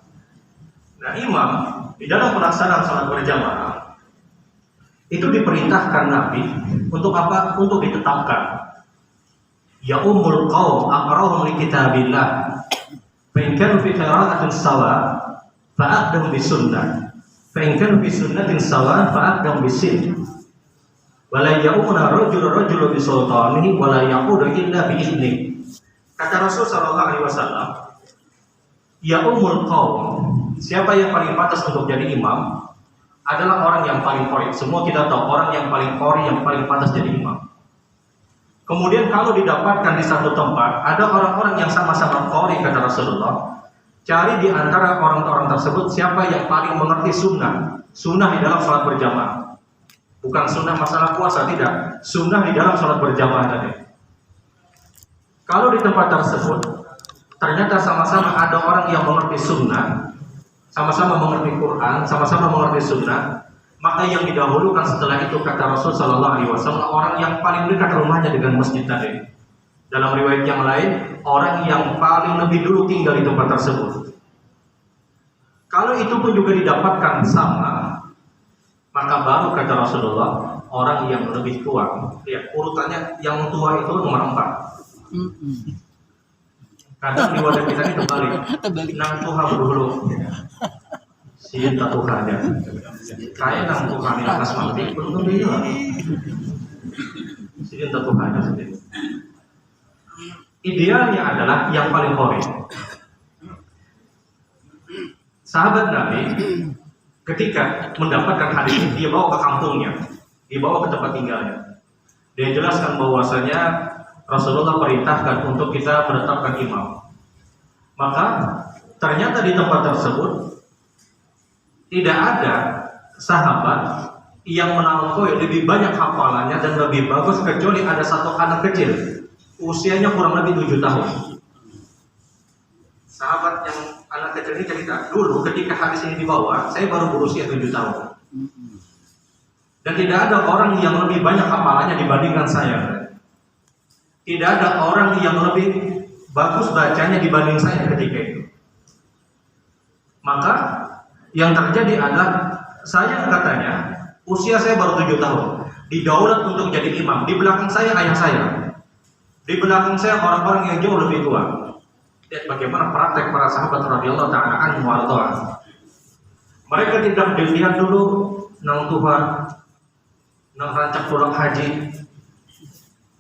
Nah, imam di dalam pelaksanaan salat berjamaah itu diperintahkan Nabi untuk apa? Untuk ditetapkan. Ya ummul qaum aqra'uhum li kitabillah. Fa in kanu fi qira'atin sawa fa'aqdam bi sunnah. Fa in kanu fi sunnatin sawa fa'aqdam bi sin. Wala ya'umuna rajul bi sultanihi wala yaqudu illa bi idzni. Kata Rasul sallallahu alaihi wasallam, ya ummul qaum, siapa yang paling pantas untuk jadi imam adalah orang yang paling qori. Semua kita tahu orang yang paling qori yang paling pantas jadi imam. Kemudian kalau didapatkan di satu tempat ada orang-orang yang sama-sama qori kata Rasulullah, cari di antara orang-orang tersebut siapa yang paling mengerti sunnah. Sunnah di dalam salat berjamaah. Bukan sunnah masalah puasa, tidak. Sunnah di dalam sholat berjamaah tadi. Kalau di tempat tersebut ternyata sama-sama ada orang yang mengerti sunnah, sama-sama mengerti Quran, sama-sama mengerti sunnah, maka yang didahulukan setelah itu kata Rasul Sallallahu Alaihi Wasallam orang yang paling dekat rumahnya dengan masjid tadi. Dalam riwayat yang lain, orang yang paling lebih dulu tinggal di tempat tersebut. Kalau itu pun juga didapatkan sama, maka baru kata Rasulullah orang yang lebih tua. Ya, urutannya yang tua itu nomor 4. Kadang di wadah kita ini terbalik. Nang Tuhan dulu. Cinta Tuhannya. Kayak nang Tuhan di atas mati, belum dia. Cinta Tuhannya sendiri. Idealnya adalah yang paling kori. Sahabat Nabi ketika mendapatkan hadis ini, dia bawa ke kampungnya, dibawa ke tempat tinggalnya. Dia jelaskan bahwasanya Rasulullah perintahkan untuk kita menetapkan imam. Maka ternyata di tempat tersebut tidak ada sahabat yang melampaui lebih banyak hafalannya dan lebih bagus kecuali ada satu anak kecil, usianya kurang lebih 7 tahun. Sahabat yang anak kecil ini cerita, dulu ketika hadis ini dibawa, saya baru berusia 7 tahun. Dan tidak ada orang yang lebih banyak hafalannya dibandingkan saya. Tidak ada orang yang lebih bagus bacanya dibanding saya ketika itu. Maka yang terjadi adalah saya katanya usia saya baru 7 tahun, didaulat untuk jadi imam. Di belakang saya ayah saya, di belakang saya orang-orang yang jauh lebih tua. Lihat bagaimana praktek para sahabat radhiyallahu ta'ala anhum wa radhiyallahu. Mereka tidak dilihat dulu nang Tuhan, nang rancak pulang haji.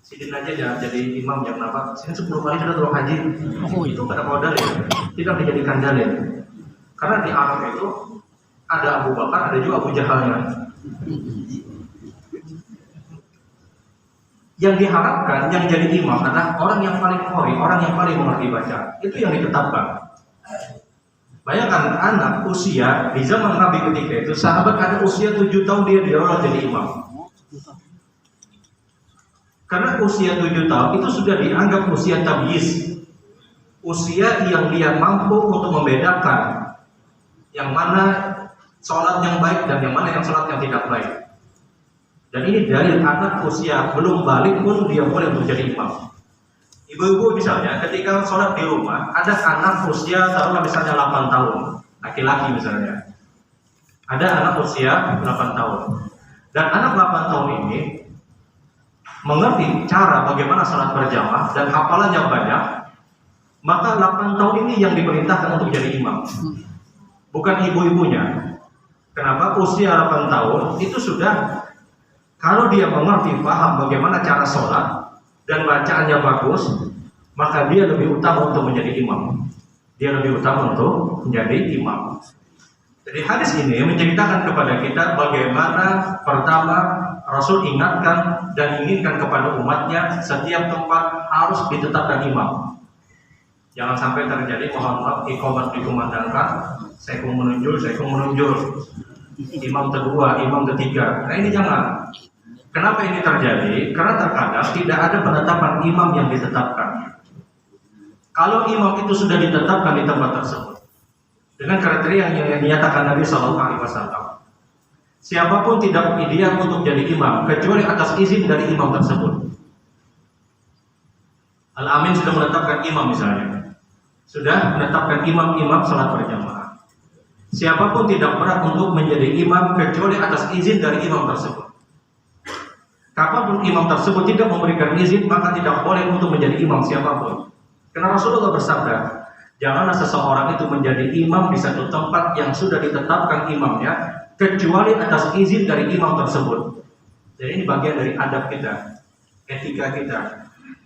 Sidin aja ya jadi imam jam apa? Sidin 10 kali sudah pulang haji. Itu pada modal ya, tidak dijadikan dalil. Karena di Arab itu ada Abu Bakar, ada juga Abu Jahalnya. Yang diharapkan yang jadi imam adalah orang yang paling qori, orang yang paling mengerti baca. Itu yang ditetapkan. Bayangkan anak usia di zaman Nabi ketika itu, sahabat ada usia 7 tahun dia didaulat jadi imam. Karena usia 7 tahun itu sudah dianggap usia tamyiz, usia yang dia mampu untuk membedakan yang mana sholat yang baik dan yang mana yang sholat yang tidak baik. Dan ini dari anak usia belum balik pun dia boleh untuk jadi imam. Ibu-ibu misalnya ketika sholat di rumah, ada anak usia taruhlah misalnya 8 tahun, laki-laki misalnya. Ada anak usia 8 tahun. Dan anak 8 tahun ini mengerti cara bagaimana sholat berjamaah dan hafalannya banyak, maka 8 tahun ini yang diperintahkan untuk jadi imam. Bukan ibu-ibunya. Kenapa? Usia 8 tahun itu sudah, kalau dia mengerti, paham bagaimana cara sholat dan bacaannya bagus, maka dia lebih utama untuk menjadi imam. Dia lebih utama untuk menjadi imam. Jadi hadis ini menceritakan kepada kita bagaimana pertama Rasul ingatkan dan inginkan kepada umatnya setiap tempat harus ditetapkan imam. Jangan sampai terjadi, mohon maaf, iqamat dikumandangkan, saya menunjuk, imam kedua, imam ketiga. Nah ini jangan. Kenapa ini terjadi? Karena terkadang tidak ada penetapan imam yang ditetapkan. Kalau imam itu sudah ditetapkan di tempat tersebut dengan kriteria yang dinyatakan Nabi Sallallahu Alaihi Wasallam, siapapun tidak ideal untuk jadi imam kecuali atas izin dari imam tersebut. Al-Amin sudah menetapkan imam misalnya, sudah menetapkan imam salat berjamaah. Siapapun tidak berhak untuk menjadi imam kecuali atas izin dari imam tersebut. Kapanpun imam tersebut tidak memberikan izin, maka tidak boleh untuk menjadi imam siapapun. Karena Rasulullah bersabda, janganlah seseorang itu menjadi imam di satu tempat yang sudah ditetapkan imamnya kecuali atas izin dari imam tersebut. Jadi ini bagian dari adab kita, etika kita.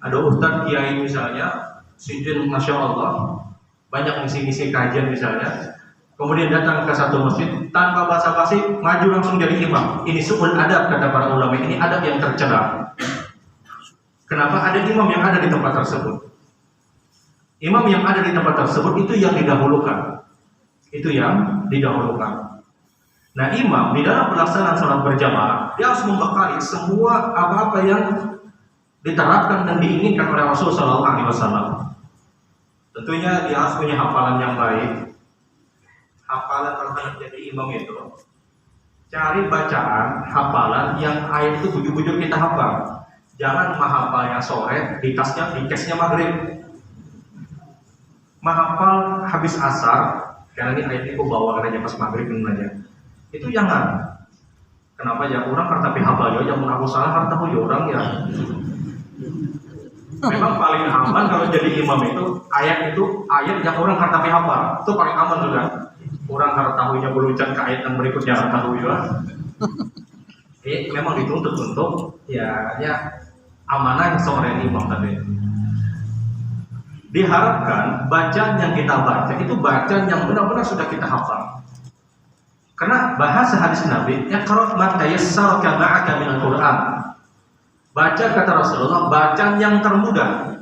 Ada ustadz kiai misalnya, sidin masya Allah, banyak ngisi-ngisi kajian misalnya, kemudian datang ke satu masjid tanpa basa-basi maju langsung jadi imam. Ini su'ul adab kata para ulama, ini adab yang tercela. Kenapa? Ada imam yang ada di tempat tersebut. Imam yang ada di tempat tersebut itu yang didahulukan. Itu yang didahulukan. Nah, imam di dalam pelaksanaan sholat berjamaah dia harus membekali semua apa-apa yang diterapkan dan diinginkan oleh Rasulullah SAW. Tentunya dia harus punya hafalan yang baik. Hafalan terhadap jadi imam itu, cari bacaan, hafalan yang ayat itu bujuk-bujuk kita hafal. Jangan menghafalnya sore, di casnya maghrib. Menghafal habis asar, karena ini ayat itu bawakan aja pas maghrib aja. Itu jangan. Kenapa ya orang karena hafal ya, jangan aku salah harta ya orang ya. Memang paling aman kalau jadi imam itu ayat yang orang karena hafal, itu paling aman juga. Orang karena tahunya berucap ke ayat yang berikutnya karena tahu ya. Memang dituntut untuk ya amanah seorang imam tadi. Diharapkan bacaan yang kita baca itu bacaan yang benar-benar sudah kita hafal. Karena bahasa hadis Nabi, "Iqra' ma tayassara ma'aka minal Qur'an." Baca kata Rasulullah, bacaan yang termudah.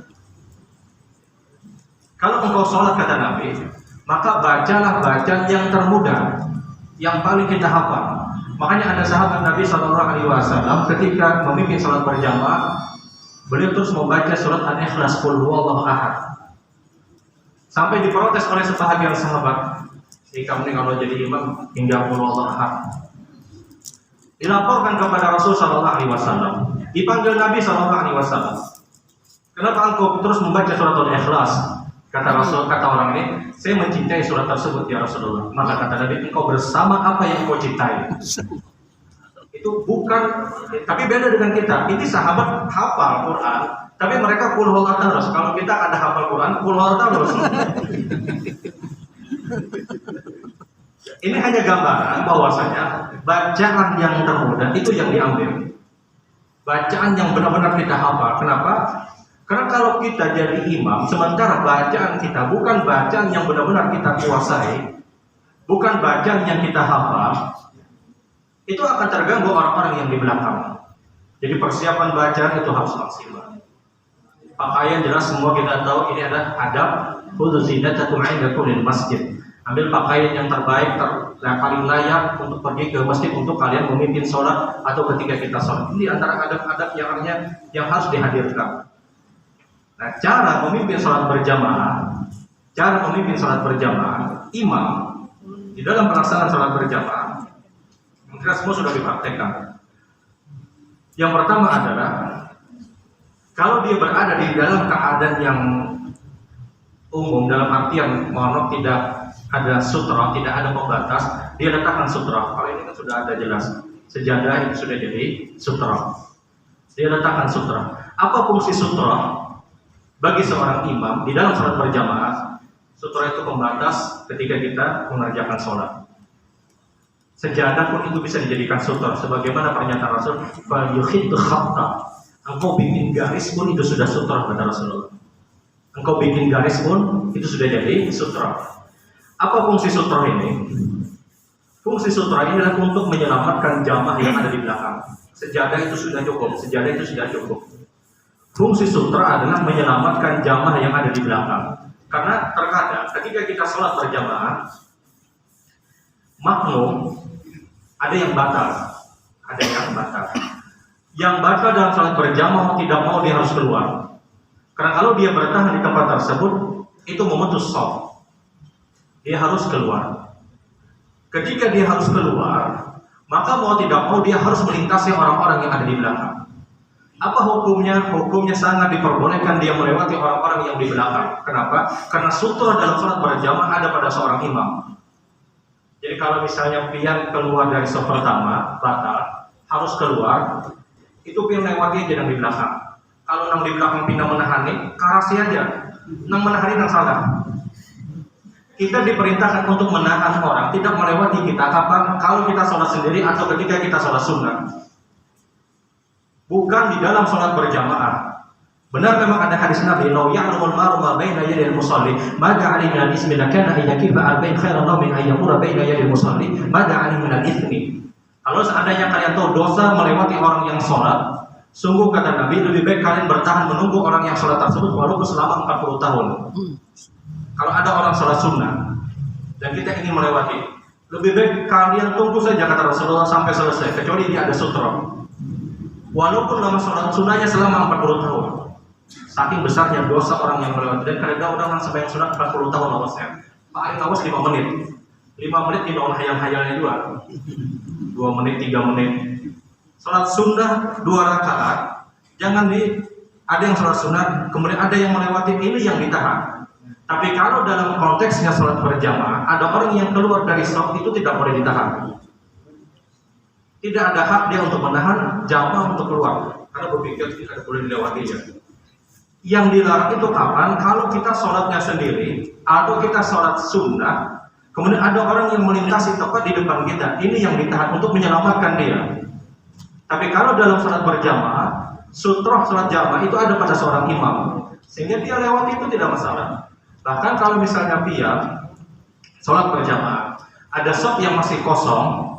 Kalau engkau sholat kata Nabi, maka bacalah bacaan yang termudah, yang paling kita hafal. Makanya ada sahabat Nabi SAW ketika memimpin sholat berjamaah, beliau terus membaca surat Al-Ikhlas, Qul huwallahu ahad. Sampai diprotes oleh sebahagian sahabat, kamu ini kalau jadi imam hingga Qul huwallahu ahad. Dilaporkan kepada Rasul SAW, dipanggil Nabi SAW. Kenapa engkau terus membaca surat Al-Ikhlas? Kata Rasul, kata orang ini, saya mencintai surat tersebut ya Rasulullah. Maka kata Nabi, engkau bersama apa yang kau cintai. Itu bukan, tapi beda dengan kita. Ini sahabat hafal Quran, tapi mereka Qul huwallahu terus. Kalau kita ada hafal Quran, Qul huwallahu terus. Ini hanya gambaran bahwasanya bacaan yang termudah itu yang diambil. Bacaan yang benar-benar kita hafal. Kenapa? Karena kalau kita jadi imam, sementara bacaan kita bukan bacaan yang benar-benar kita kuasai, bukan bacaan yang kita hafal, itu akan terganggu orang-orang yang di belakang. Jadi persiapan bacaan itu harus maksimal. Pakaian jelas semua kita tahu ini adalah adab khudzu zinatakum 'inda kulli masjid. Ambil pakaian yang terbaik, paling layak untuk pergi ke masjid untuk kalian memimpin sholat atau ketika kita sholat. Ini antara adab-adab yang harus dihadirkan. Nah, cara memimpin sholat berjamaah, imam di dalam pelaksanaan sholat berjamaah, mungkin semua sudah dipraktekkan. Yang pertama adalah kalau dia berada di dalam keadaan yang umum, dalam artian mohon tidak ada sutra, tidak ada pembatas, dia letakkan sutra. Kalau ini kan sudah ada jelas, sejadah itu sudah jadi sutra. Dia letakkan sutra. Apa fungsi sutra? Bagi seorang imam di dalam sholat berjamaah, sutra itu pembatas ketika kita mengerjakan sholat. Sejadah pun itu bisa dijadikan sutra, sebagaimana pernyataan Rasul, "Falyukhiddu khatta." Engkau bikin garis pun itu sudah sutra, kata Rasulullah. Engkau bikin garis pun itu sudah jadi sutra. Apa fungsi sutra ini? Fungsi sutra ini adalah untuk menyelamatkan jamaah yang ada di belakang. Sejadah itu sudah cukup. Fungsi sutra adalah menyelamatkan jamaah yang ada di belakang. Karena terkadang ketika kita sholat berjamaah, makmum ada yang batal. Yang batal dalam sholat berjamaah tidak mau dia harus keluar. Karena kalau dia bertahan di tempat tersebut, itu memutus shaf. Dia harus keluar. Ketika dia harus keluar, maka mau tidak mau dia harus melintasi orang-orang yang ada di belakang. Apa hukumnya? Hukumnya sangat diperbolehkan dia melewati orang-orang yang di belakang. Kenapa? Karena sutra dalam sholat berjamaah ada pada seorang imam. Jadi kalau misalnya pian keluar dari shaf pertama, batal, harus keluar, itu pian lewati aja yang di belakang. Kalau yang di belakang pindah menahani, karasi aja. Nang menahani nang salah. Kita diperintahkan untuk menahan orang, tidak melewati kita. Kapan? Kalau kita sholat sendiri atau ketika kita sholat sunnah. Bukan di dalam sholat berjamaah. Benar memang ada hadis Nabi, "Lau ya'lamul maru ma baina yadil musalli, maka 'alaihi min al-ismi lakana ayyakifa arba'in khairan lahu min ayyamura baina yadil musalli, maka 'alaihi min al-ithmi." Kalau seandainya kalian tahu dosa melewati orang yang sholat, sungguh kata Nabi, lebih baik kalian bertahan menunggu orang yang sholat tersebut walaupun selama 40 tahun. Kalau ada orang sholat sunnah dan kita ingin melewati, lebih baik kalian tunggu saja kata Rasulullah sampai selesai, kecuali dia ada sutra. walaupun lama sholat sunnahnya selama 40 tahun. Saking besarnya dosa orang yang melewati, dan kadang orang sampai yang sunat 40 tahun lawasnya. Paling lawas 5 menit. 5 menit di bawah hayal-hayalnya juga. 2 menit, 3 menit. Sholat sunnah 2 rakaat. Jangan ada yang sholat sunnah, kemudian ada yang melewati, ini yang ditahan. Tapi kalau dalam konteksnya sholat berjamaah, ada orang yang keluar dari shaf itu tidak boleh ditahan. Tidak ada hak dia untuk menahan jamaah untuk keluar, karena berpikir tidak boleh dilewatinya. Yang dilarang itu kapan? Kalau kita sholatnya sendiri atau kita sholat sunnah, kemudian ada orang yang melintasi tepat di depan kita, ini yang ditahan untuk menyelamatkan dia. Tapi kalau dalam sholat berjamaah, sutroh sholat jamaah itu ada pada seorang imam, sehingga dia lewat itu tidak masalah. Bahkan kalau misalnya pian sholat berjamaah, ada shaf yang masih kosong,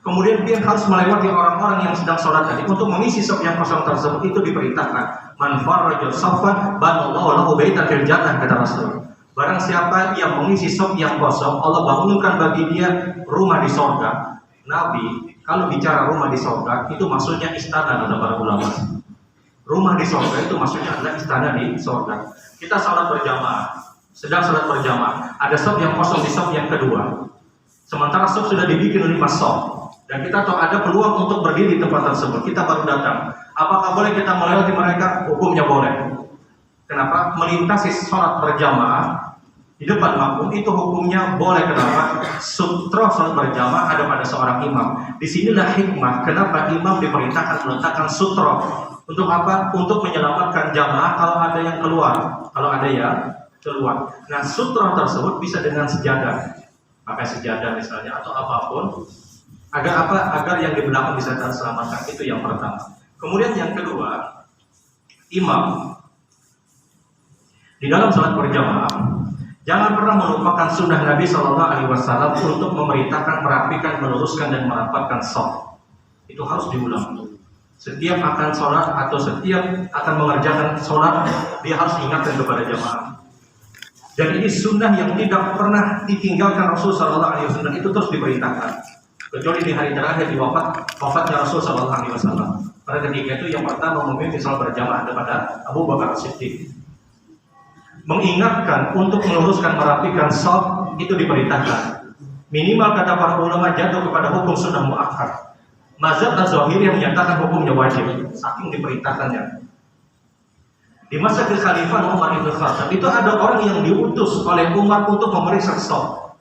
kemudian dia harus melewati orang-orang yang sedang sholat tadi untuk mengisi shaf yang kosong tersebut, itu diperintahkan. Man farraja shaffan banallahu lahu baitan fil jannah, kata Rasul. Barang siapa yang mengisi shaf yang kosong, Allah bangunkan bagi dia rumah di sorga. Nabi kalau bicara rumah di sorga itu maksudnya istana, kata para ulama. Rumah di sorga itu maksudnya adalah istana di sorga. Kita sholat berjamaah, sedang sholat berjamaah, ada shaf yang kosong di shaf yang kedua. Sementara shaf sudah dibikin 5 shaf, dan kita tahu ada peluang untuk berdiri di tempat tersebut, kita baru datang. Apakah boleh kita melewati mereka? Hukumnya boleh. Kenapa? Melintasi sholat berjamaah di depan makmum itu hukumnya boleh. Kenapa? Sutroh sholat berjamaah ada pada seorang imam. Disinilah hikmah kenapa imam diperintahkan meletakkan sutroh. Untuk apa? Untuk menyelamatkan jamaah kalau ada yang keluar. Nah, sutroh tersebut bisa dengan sejadah, pakai sejadah misalnya atau apapun, agar yang di belakang bisa terselamatkan. Itu yang pertama. Kemudian yang kedua, imam di dalam sholat berjamaah jangan pernah melupakan sunnah Nabi Shallallahu Alaihi Wasallam untuk memerintahkan, merapikan, meluruskan dan merapatkan shaf. Itu harus diulang. Setiap akan sholat atau setiap akan mengerjakan sholat, dia harus ingatkan kepada jamaah. Dan ini sunnah yang tidak pernah ditinggalkan Rasul Sallallahu Alaihi Wasallam, itu terus diperintahkan. Kecuali di hari terakhir di wafatnya Rasul Sallallahu Alaihi Wasallam. Pada ketika itu yang pertama memimpin sholat berjamaah kepada Abu Bakar Siddiq. Mengingatkan untuk meluruskan, merapikan shaf itu diperintahkan. Minimal kata para ulama jatuh kepada hukum sunnah muakkad. Mazhab Az-Zahiri yang menyatakan hukumnya wajib, saking diperintahkannya. Di masa kekhalifahan Umar bin Khattab itu ada orang yang diutus oleh Umar untuk memeriksa shaf.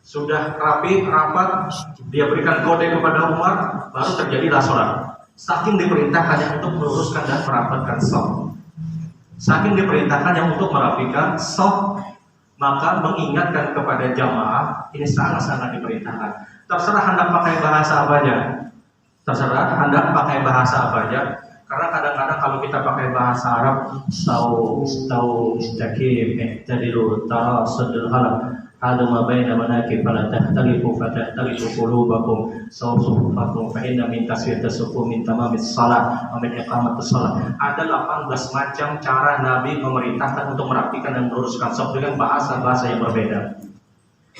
Sudah rapat, dia berikan kode kepada Umar, baru terjadilah sholat. Saking diperintahkannya untuk meluruskan dan merapatkan shaf. Saking diperintahkannya untuk merapikan shaf, maka mengingatkan kepada jamaah ini sangat-sangat diperintahkan. Terserah hendak pakai bahasa apa aja. Karena kadang-kadang kalau kita pakai bahasa Arab, istau, istaqim, ihtadilu, tarasadul halak, hadu ma baina manakib fala tahtalifu fatahtalifu qulubakum sawsufakum fa inna min taswiyatis sufu min tamamis shalah wa min iqamatis shalah. Ada 18 macam cara Nabi memerintahkan untuk merapikan dan meluruskan shaf dengan bahasa-bahasa yang berbeda.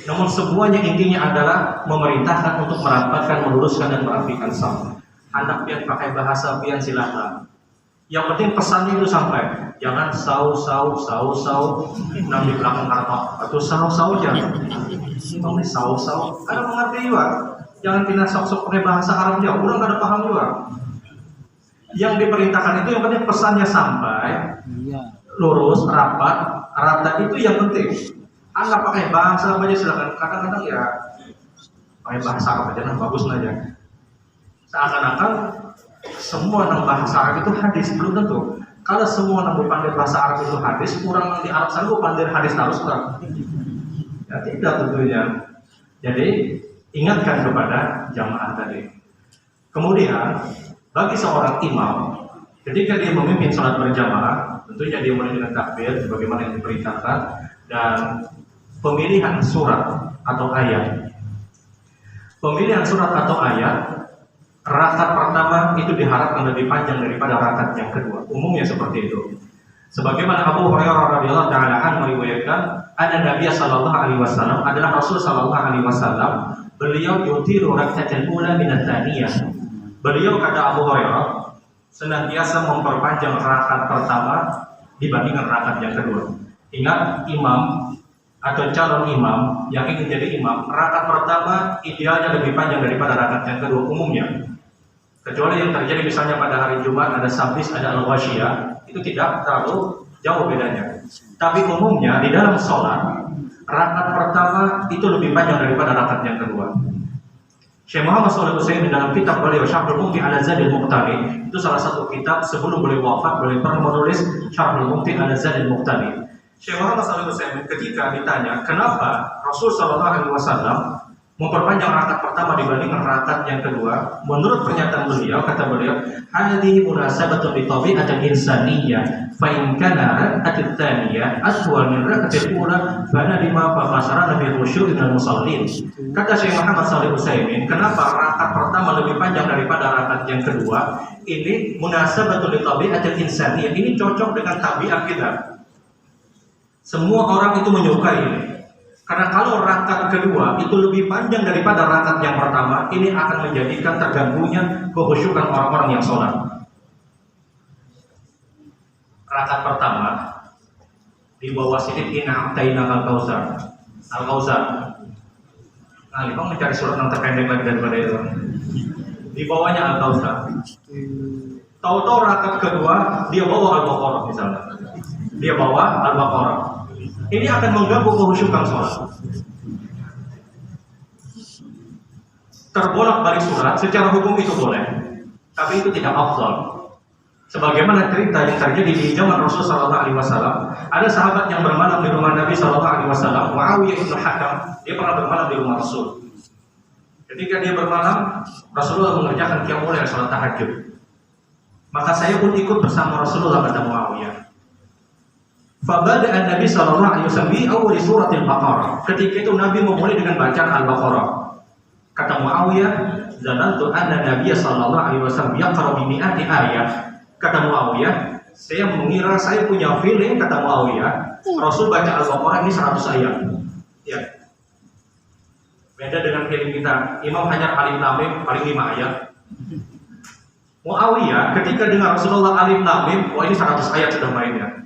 Namun semuanya intinya adalah memerintahkan untuk merapatkan, meluruskan dan merapikan shaf. Anak pian pakai bahasa pian silahkan. Yang penting pesannya itu sampai. Jangan sau. Nabi belakang harta atau sau jangan. Ini sau. Ada mengerti juga. Jangan tina sok pakai bahasa Arab jauh. Udah nggak ada paham juga. Yang diperintahkan itu yang penting pesannya sampai, lurus, rapat, rata itu yang penting. Anda pakai bahasa apa aja silakan. Kadang-kadang ya pakai bahasa Arab aja, nah bagus aja. Seakan-akan semua nama bahasa Arab itu hadis, belum tentu. Kalau semua nama pandai bahasa Arab itu hadis, kurang di Arab sana pandai hadis harus kurang. Ya tidak tentunya. Jadi ingatkan kepada jamaah tadi. Kemudian bagi seorang imam, ketika dia memimpin sholat berjamaah, tentunya dia mulai dengan takbir, sebagaimana yang diperintahkan, dan pemilihan surat atau ayat. Pemilihan surat atau ayat, rakaat pertama itu diharapkan lebih panjang daripada rakaat yang kedua. Umumnya seperti itu. Sebagaimana Abu Hurairah radhiyallahu taala anhu meriwayatkan, ada Nabi sallallahu alaihi wasallam adalah Rasul sallallahu alaihi wasallam, beliau yutiru rak'atal ula min ats-tsaniyah. Beliau kata Abu Hurairah senantiasa memperpanjang rakaat pertama dibandingkan rakaat yang kedua. Ingat, imam atau calon imam yang ingin jadi imam, rakaat pertama idealnya lebih panjang daripada rakaat yang kedua umumnya. Kecuali yang terjadi misalnya pada hari Jumat ada sabis, ada al-ghasyiyah, itu tidak terlalu jauh bedanya. Tapi umumnya di dalam sholat rakaat pertama itu lebih panjang daripada rakaat yang kedua. Syekh Muhammad Shalih Utsaimin dalam kitab beliau Syarhul Mumti 'ala Zadil Muqtadi, itu salah satu kitab sebelum beliau wafat beliau pernah menulis Syarhul Mumti 'ala Zadil Muqtadi. Syekh Muhammad Shalih Utsaimin ketika ditanya kenapa Rasul sallallahu alaihi wasallam memperpanjang rakaat pertama dibandingkan rakaat yang kedua, menurut pernyataan beliau, kata beliau, hadhihi munasabatun li tabi'atil insaniyah fa in kana rak'atul tsaniyah aswal min rak'atil ula fa nadima fa fasara bi khusyu'in al musallin. Kata Syekh Muhammad Shalih Utsaimin, kenapa rakaat pertama lebih panjang daripada rakaat yang kedua? Ini munasabatun li tabi'atil insaniyah, ini cocok dengan tabiat kita. Semua orang itu menyukai ini. Karena kalau rakaat kedua itu lebih panjang daripada rakaat yang pertama, ini akan menjadikan terganggunya kekhusyukan orang-orang yang sholat. Rakaat pertama di bawah sini inna a'taina al-kautsar. Al-kautsar. Nah, Imam mencari surat yang terpendek lagi daripada itu. Di bawahnya al-kautsar. Tahu-tahu rakaat kedua dia bawa al-baqarah misalnya. Dia bawa al-baqarah. Ini akan mengganggu kekhusyukan sholat. Terbolak-balik surat secara hukum itu boleh, tapi itu tidak afdal. Sebagaimana cerita yang terjadi di zaman Rasul sallallahu alaihi wasallam, ada sahabat yang bermalam di rumah Nabi sallallahu alaihi wasallam, Muawiyah bin Hakam, dia pernah bermalam di rumah Rasul. Ketika dia bermalam, Rasulullah mengerjakan qiyamul lail, salat tahajud. Maka saya pun ikut bersama Rasulullah, kata Muawiyah. Fabada an-Nabi sallallahu alaihi wasallam bi awal suratil Baqarah. Ketika itu Nabi memulai dengan bacaan Al-Baqarah. Kata Muawiyah, "Zanantu anna Nabi sallallahu alaihi wasallam yaqra bi mi'ati ayat." Kata Muawiyah, saya mengira, saya punya feeling, kata Muawiyah, Rasul baca Al-Baqarah ini 100 ayat. Ya. Beda dengan feeling kita. Imam hanya alif lam mim paling 5 ayat. Muawiyah ketika dengar Rasulullah alif lam mim, wah ini 100 ayat sudah mainnya.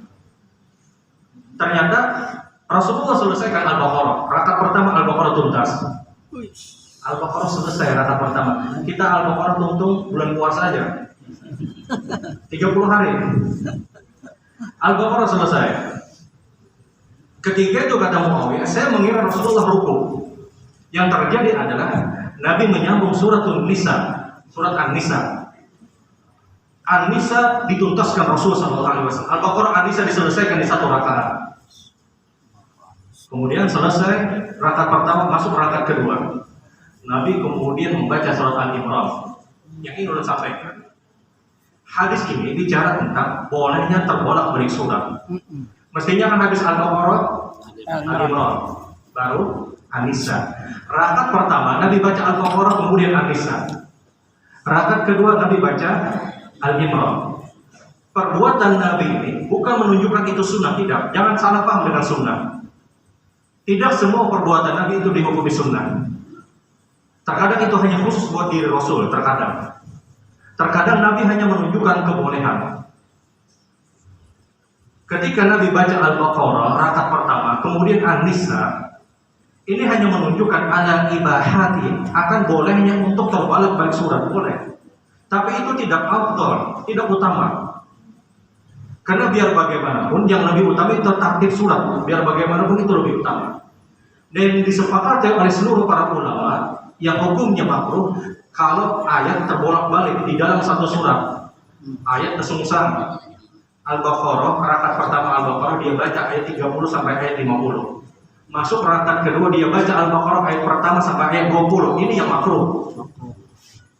Ternyata Rasulullah selesaikan Al-Baqarah. Rakaat pertama Al-Baqarah tuntas. Al-Baqarah selesai rakaat pertama. Kita Al-Baqarah tuntung bulan puasa aja. 30 hari. Al-Baqarah selesai. Ketika itu kata Muawiyah, saya mengira Rasulullah ruku. Yang terjadi adalah Nabi menyambung suratul Nisa, surat An-Nisa. An-Nisa dituntaskan Rasulullah SAW. Al-Baqarah An-Nisa diselesaikan di 1 rakaat. Kemudian selesai rakaat pertama, masuk rakaat kedua. Nabi kemudian membaca surat Al-Imran. Yang ini sudah sampaikan. Hadis ini bicara tentang bolehnya terbolak-balik surat. Mestinya kan habis Al-Baqarah, Al-Imran, baru An-Nisa. Rakaat pertama Nabi baca Al-Baqarah, kemudian An-Nisa. Rakaat kedua Nabi baca Al-Imran. Perbuatan Nabi ini bukan menunjukkan itu sunnah, tidak. Jangan salah paham dengan sunnah. Tidak semua perbuatan Nabi itu dihukumi sunnah. Terkadang itu hanya khusus buat diri Rasul, terkadang. Terkadang Nabi hanya menunjukkan kebolehan. Ketika Nabi baca Al-Baqarah rakaat pertama, kemudian An-Nisa, ini hanya menunjukkan ala ibahati, akan bolehnya untuk terbalik-balik surat, boleh. Tapi itu tidak afdal, tidak utama. Karena biar bagaimanapun yang lebih utama itu tartib surat, biar bagaimanapun itu lebih utama. Dan disepakati oleh seluruh para ulama yang hukumnya makruh kalau ayat terbolak-balik di dalam satu surat. Ayat kesungsan Al-Baqarah, rakaat pertama Al-Baqarah dia baca ayat 30 sampai ayat 50. Masuk rakaat kedua dia baca Al-Baqarah ayat pertama sampai ayat 20. Ini yang makruh.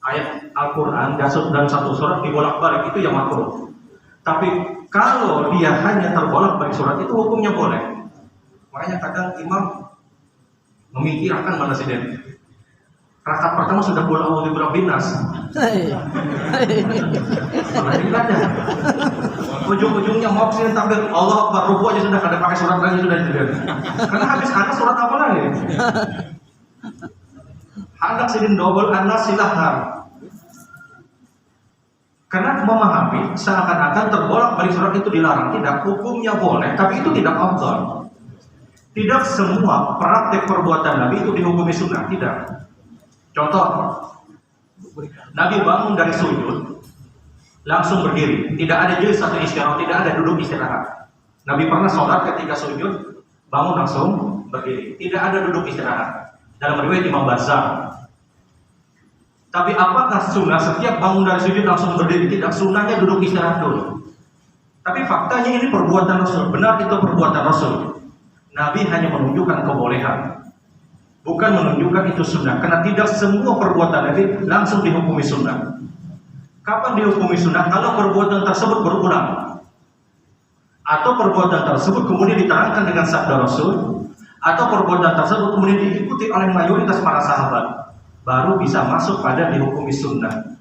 Ayat Al-Quran dan satu surat dibolak-balik itu yang makruh. Tapi kalau dia hanya terbolak-balik surat itu hukumnya boleh. Makanya kadang imam memikirkan mana sih dia. Rakaat pertama sudah bola Allah binas. ujung-ujungnya mau sini takbir Allah Akbar, ruku aja sudah kada pakai surat lagi sudah dilihat. Karena habis anak surat apa lagi? Anak sidin double anak silahkan. Karena memahami seakan-akan terbolak-balik surat itu dilarang, tidak, hukumnya boleh, tapi itu tidak afdal. Tidak semua praktek perbuatan Nabi itu dihukumi sunnah, tidak. Contoh, Nabi bangun dari sujud, langsung berdiri, tidak ada jelis atau istirahat, tidak ada duduk istirahat. Nabi pernah sholat ketika sujud, bangun langsung berdiri, tidak ada duduk istirahat. Dalam riwayat Imam Bazzar. Tapi apakah sunnah setiap bangun dari sujud langsung berdiri? Tidak, sunnahnya duduk istirahat dulu. Tapi faktanya ini perbuatan Rasul, benar itu perbuatan Rasul. Nabi hanya menunjukkan kebolehan, bukan menunjukkan itu sunnah. Karena tidak semua perbuatan Nabi langsung dihukumi sunnah. Kapan dihukumi sunnah? Kalau perbuatan tersebut berulang, atau perbuatan tersebut kemudian diterangkan dengan sabda Rasul, atau perbuatan tersebut kemudian diikuti oleh mayoritas para sahabat, baru bisa masuk pada dihukumi sunnah.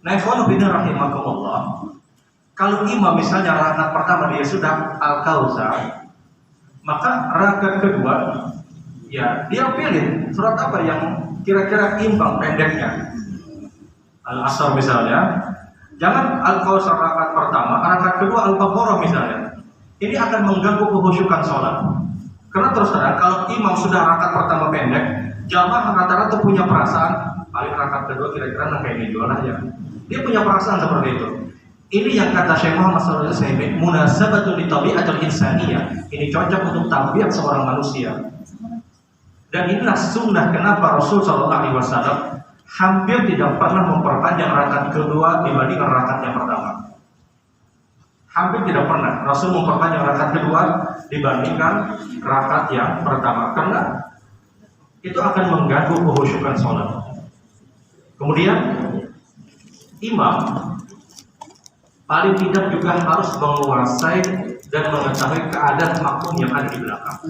Nah, ikhwan fillah rahimakumullah, kalau imam misalnya rakaat pertama dia sudah al-kautsar, maka rakaat kedua ya dia pilih surat apa yang kira-kira imbang pendeknya. Al-Asr misalnya, jangan al-kautsar rakaat pertama, rakaat kedua al-Baqarah misalnya. Ini akan mengganggu kehusyukan sholat. Karena terus terang kalau imam sudah rakaat pertama pendek, jamaah rata-rata punya perasaan paling rakaat kedua kira-kira kayak ini jualan ya. Dia punya perasaan seperti itu. Ini yang kata Syekh Muhammad Shalih Al-Utsaimin, munasabatun li tabi'atil insaniyah. Ini cocok untuk tabiat seorang manusia. Dan inilah sunnah kenapa Rasul Shallallahu Alaihi Wasallam hampir tidak pernah memperpanjang rakaat kedua dibandingkan rakaat yang pertama. Hampir tidak pernah Rasul memperpanjang rakaat kedua dibandingkan rakaat yang pertama, karena itu akan mengganggu kehusyukan sholat. Kemudian imam paling tidak juga harus menguasai dan mengetahui keadaan makmum yang ada di belakang.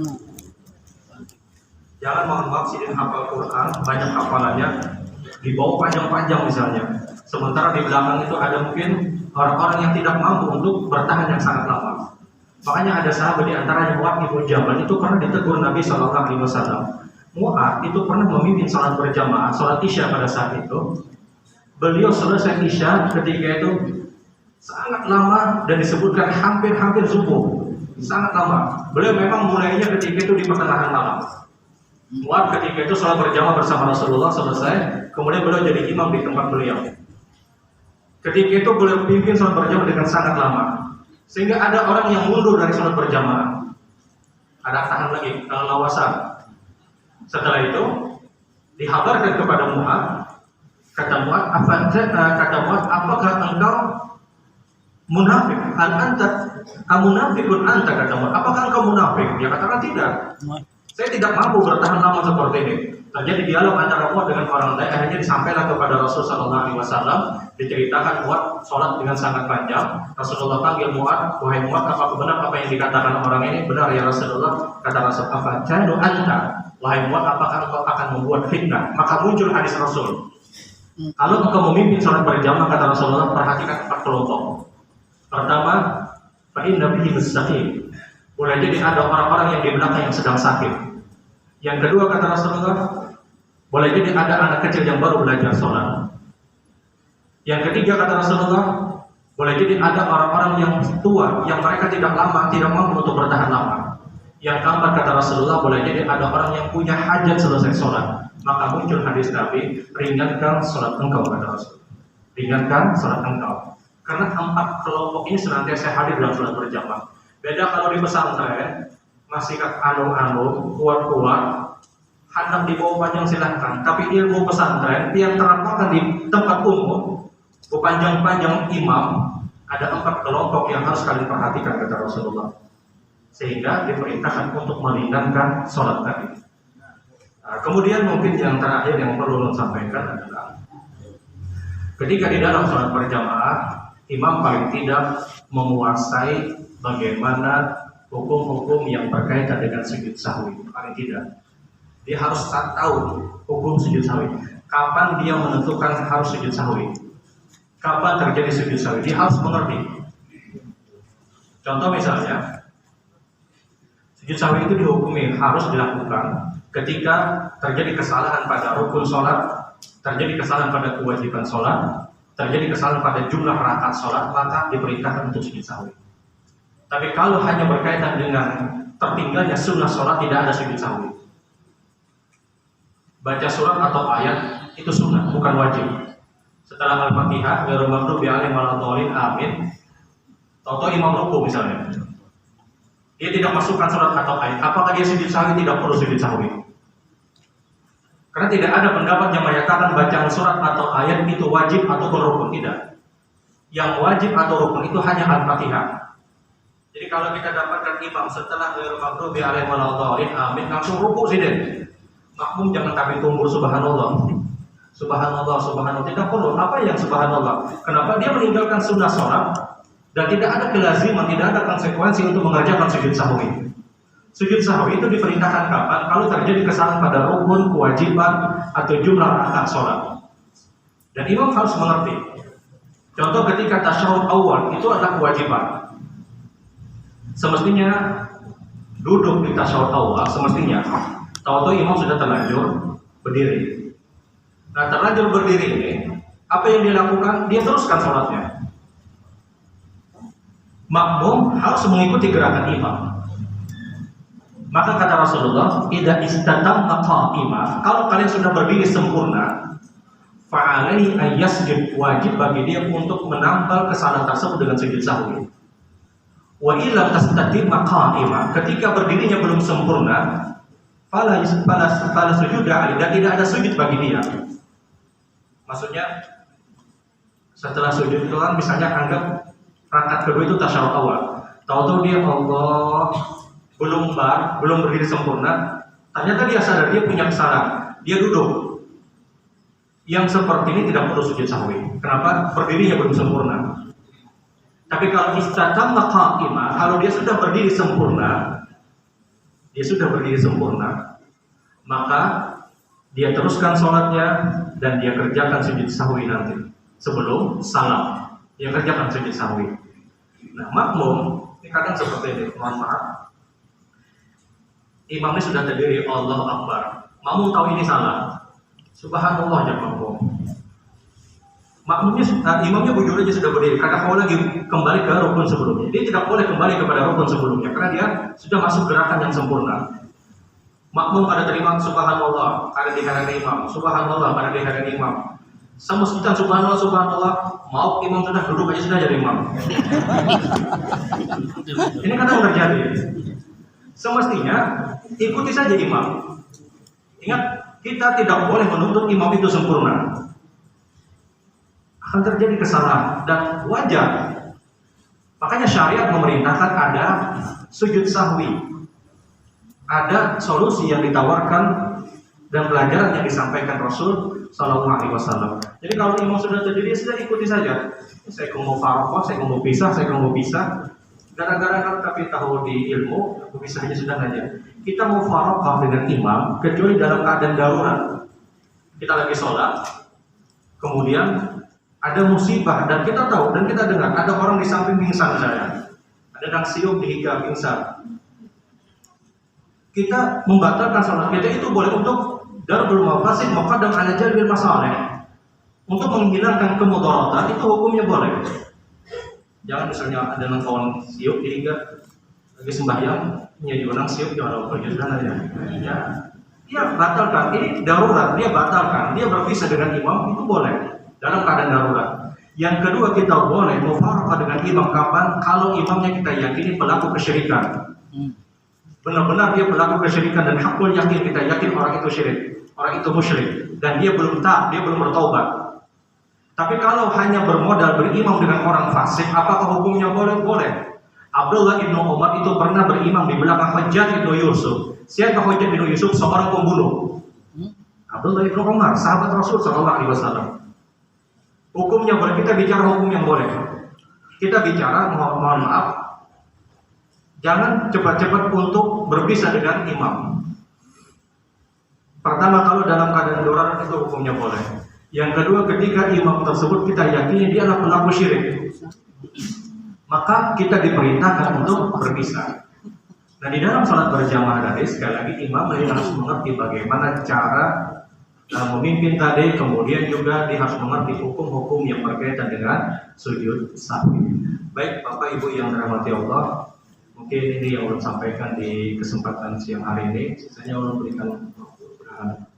Jangan mohon maaf sidin hafal Quran, banyak hafalannya, dibawa panjang-panjang misalnya. Sementara di belakang itu ada mungkin orang-orang yang tidak mampu untuk bertahan yang sangat lama. Makanya ada sahabat di antaranya Mu'adz bin Jabal itu pernah ditegur Nabi Shallallahu Alaihi Wasallam. Mu'adz itu pernah memimpin salat berjamaah, salat Isya pada saat itu. Beliau selesai Isya ketika itu sangat lama dan disebutkan hampir subuh, sangat lama. Beliau memang mulainya ketika itu di pertengahan malam. Mu'adz ketika itu salat berjamaah bersama Rasulullah selesai, kemudian beliau jadi imam di tempat beliau. Ketika itu beliau pimpin salat berjamaah dengan sangat lama, sehingga ada orang yang mundur dari salat berjamaah. Ada tahan lagi kalau lawasan. Setelah itu dihabarkan kepada Mu'adz, kata Mu'adz, apakah engkau munafik? Amunafikun anta, kata Mu'adz. Apakah engkau munafik? Dia katakan tidak. Saya tidak mampu bertahan lama seperti ini. Terjadi dialog antara Mu'adz dengan orang lain, akhirnya disampaikan kepada Rasul Sallallahu Alaihi Wasallam, diceritakan Mu'adz sholat dengan sangat panjang. Rasulullah panggil Mu'adz, wahai Mu'adz, apa benar apa yang dikatakan orang ini? Benar ya Rasulullah. Kata Rasul, apa janu anta? Wahai Mu'adz, apakah engkau akan membuat fitnah? Maka muncul hadis Rasul. Kalau engkau memimpin sholat berjamaah, kata Rasulullah, perhatikan 4 kelompok. Pertama, fa'inna bihi mustaqim. Boleh jadi ada orang-orang yang di belakang yang sedang sakit. Yang kedua, kata Rasulullah, boleh jadi ada anak kecil yang baru belajar sholat. Yang ketiga, kata Rasulullah, boleh jadi ada orang-orang yang tua yang mereka tidak mampu untuk bertahan lama. Yang keempat, kata Rasulullah, boleh jadi ada orang yang punya hajat selesai sholat. Maka muncul hadis Nabi, ringankan sholat engkau, kata Rasul. Ringankan sholat engkau. Karena 4 kelompok ini senantiasa hadir dalam sholat berjamaah. Beda kalau di pesantren, masih anu-anu, kuat-kuat, hendak dibawa panjang silahkan. Tapi ilmu pesantren yang terapkan di tempat umum, panjang-panjang imam, ada 4 kelompok yang harus kalian perhatikan, kata Rasulullah. Sehingga diperintahkan untuk meringankan sholat tadi. Nah, kemudian mungkin yang terakhir yang perlu sampaikan adalah ketika di dalam sholat berjamaah, imam paling tidak menguasai bagaimana hukum-hukum yang berkaitan dengan sujud sahwi. Paling tidak dia harus tahu hukum sujud sahwi. Kapan dia menentukan harus sujud sahwi, kapan terjadi sujud sahwi, dia harus mengerti. Contoh misalnya, sujud sahwi itu dihukumi harus dilakukan ketika terjadi kesalahan pada rukun sholat, terjadi kesalahan pada kewajiban sholat, terjadi kesalahan pada jumlah rakaat sholat, maka diperintahkan untuk sujud sahwi. Tapi kalau hanya berkaitan dengan tertinggalnya sunnah sholat, tidak ada sujud sahwi. Baca surat atau ayat itu sunnah, bukan wajib. Setelah Al-Fatihah, ghairu maghdubi 'alaihim waladdallin, amin. Atau imam ruku misalnya, dia tidak masukkan surat atau ayat, apakah dia sujud sahwi? Tidak perlu sujud sahwi. Karena tidak ada pendapat yang menyatakan bacaan surat atau ayat itu wajib atau rukun, tidak. Yang wajib atau rukun itu hanya Al-Fatihah. Jadi kalau kita dapatkan imam setelah ghairu maghdubi 'alaihim waladdallin, amin, langsung ruku sih deh. Makmum jangan kami tunggu subhanallah, subhanallah, subhanallah, tidak perlu. Apa yang subhanallah? Kenapa? Dia meninggalkan sunnah sholat dan tidak ada kelaziman, tidak ada konsekuensi untuk mengerjakan sujud sahwi. Sujud sahwi itu diperintahkan kapan? Kalau terjadi kesalahan pada rukun, kewajiban, atau jumlah rakaat sholat. Dan imam harus mengerti. Contoh ketika tasyahud awal itu adalah kewajiban. Semestinya duduk di tasyahud awal, semestinya. Tahu-tahu imam sudah terlanjur berdiri. Nah, terlanjur berdiri ini, apa yang dia lakukan? Dia teruskan sholatnya. Makmum harus mengikuti gerakan imam. Maka kata Rasulullah, "Idza istatamma qa'ima", kalau kalian sudah berdiri sempurna, fa'alaihi ayyasjud, wajib bagi dia untuk menambal kesalahan tersebut dengan sujud sahwi. Wa illam tastatimma qa'ima, ketika berdirinya belum sempurna, fala sujud dan tidak ada sujud bagi dia. Maksudnya setelah sujud itu kan misalnya anggap rakaat kedua itu tasyahud awal. Tahu-tahu dia Allah belum berdiri sempurna. Ternyata dia sadar dia punya kesalahan. Dia duduk. Yang seperti ini tidak perlu sujud sahwi. Kenapa? Berdirinya belum sempurna. Tapi kalau istatamma qa'ima, kalau dia sudah berdiri sempurna, maka dia teruskan sholatnya dan dia kerjakan sujud sahwi nanti sebelum salam. Dia kerjakan sujud sahwi. Nah, makmum ini kadang seperti ini, mohon maaf. Imamnya sudah terdiri, Allahu Akbar. Makmum tahu ini salah. Subhanallah ya makmum. Imamnya bujur aja sudah berdiri. Karena mau lagi kembali ke rukun sebelumnya. Dia tidak boleh kembali kepada rukun sebelumnya karena dia sudah masuk gerakan yang sempurna. Makmum pada terima subhanallah, ada di hadapan imam. Subhanallah pada di hadapan imam. Sama sebutan subhanallah, subhanallah. Mau imam sudah duduk aja sudah jadi imam. Ini kadang terjadi. Semestinya ikuti saja imam. Ingat, kita tidak boleh menuntut imam itu sempurna. Akan terjadi kesalahan dan wajar. Makanya syariat memerintahkan ada sujud sahwi. Ada solusi yang ditawarkan dan pelajaran yang disampaikan Rasul Sallallahu Alaihi Wasallam. Jadi kalau imam sudah terdiri, sudah ikuti saja. Saya mau faraqah, saya mau pisah, saya mau pisah. Gara-gara kan tapi tahu di ilmu, pisahnya sudah aja. Kita mau faraqah dengan imam, kecuali dalam keadaan darurat. Kita lagi sholat, kemudian ada musibah dan kita tahu dan kita dengar ada orang di samping pingsan saya, ada yang siup di hingga pingsan. Kita membatalkan sholat kita itu boleh untuk darul mafasid muqaddam ala jalbil masalih, untuk menghilangkan kemudaratan, itu hukumnya boleh. Jangan misalnya ada kawan siup di hingga lagi sembahyang, nyari orang siup jangan lupa ya batalkan. Ini darurat, dia batalkan, dia berpisah dengan imam, itu boleh dalam keadaan darurat. Yang kedua, kita boleh mufaraqah dengan imam kapan? Kalau imamnya kita yakini pelaku kesyirikan. Benar-benar dia pelaku kesyirikan dan hakul yakin, kita yakin orang itu syirik, orang itu musyrik dan dia belum taat, dia belum bertaubat. Tapi kalau hanya bermodal berimam dengan orang fasik, apakah hukumnya boleh? Boleh. Abdullah ibnu Umar itu pernah berimam di belakang Hajjaj ibnu Yusuf. Siapa Hajjaj ibnu Yusuf? Seorang pembunuh. Abdullah ibnu Umar, sahabat Rasul Sallallahu Alaihi Wasallam. Hukumnya boleh. Kita bicara hukum yang boleh. Kita bicara, mohon maaf, jangan cepat-cepat untuk berpisah dengan imam. Pertama, kalau dalam keadaan darurat itu hukumnya boleh. Yang kedua, ketika imam tersebut kita yakini dia adalah pelaku syirik, maka kita diperintahkan untuk berpisah. Nah, di dalam sholat berjamaah tadi, sekali lagi imam harus mengerti bagaimana cara memimpin tadi, kemudian juga dia harus mengerti hukum-hukum yang berkaitan dengan sujud sahwi. Baik Bapak Ibu yang dirahmati Allah, mungkin ini yang ulun sampaikan di kesempatan siang hari ini. Sisanya ulun berikan waktu.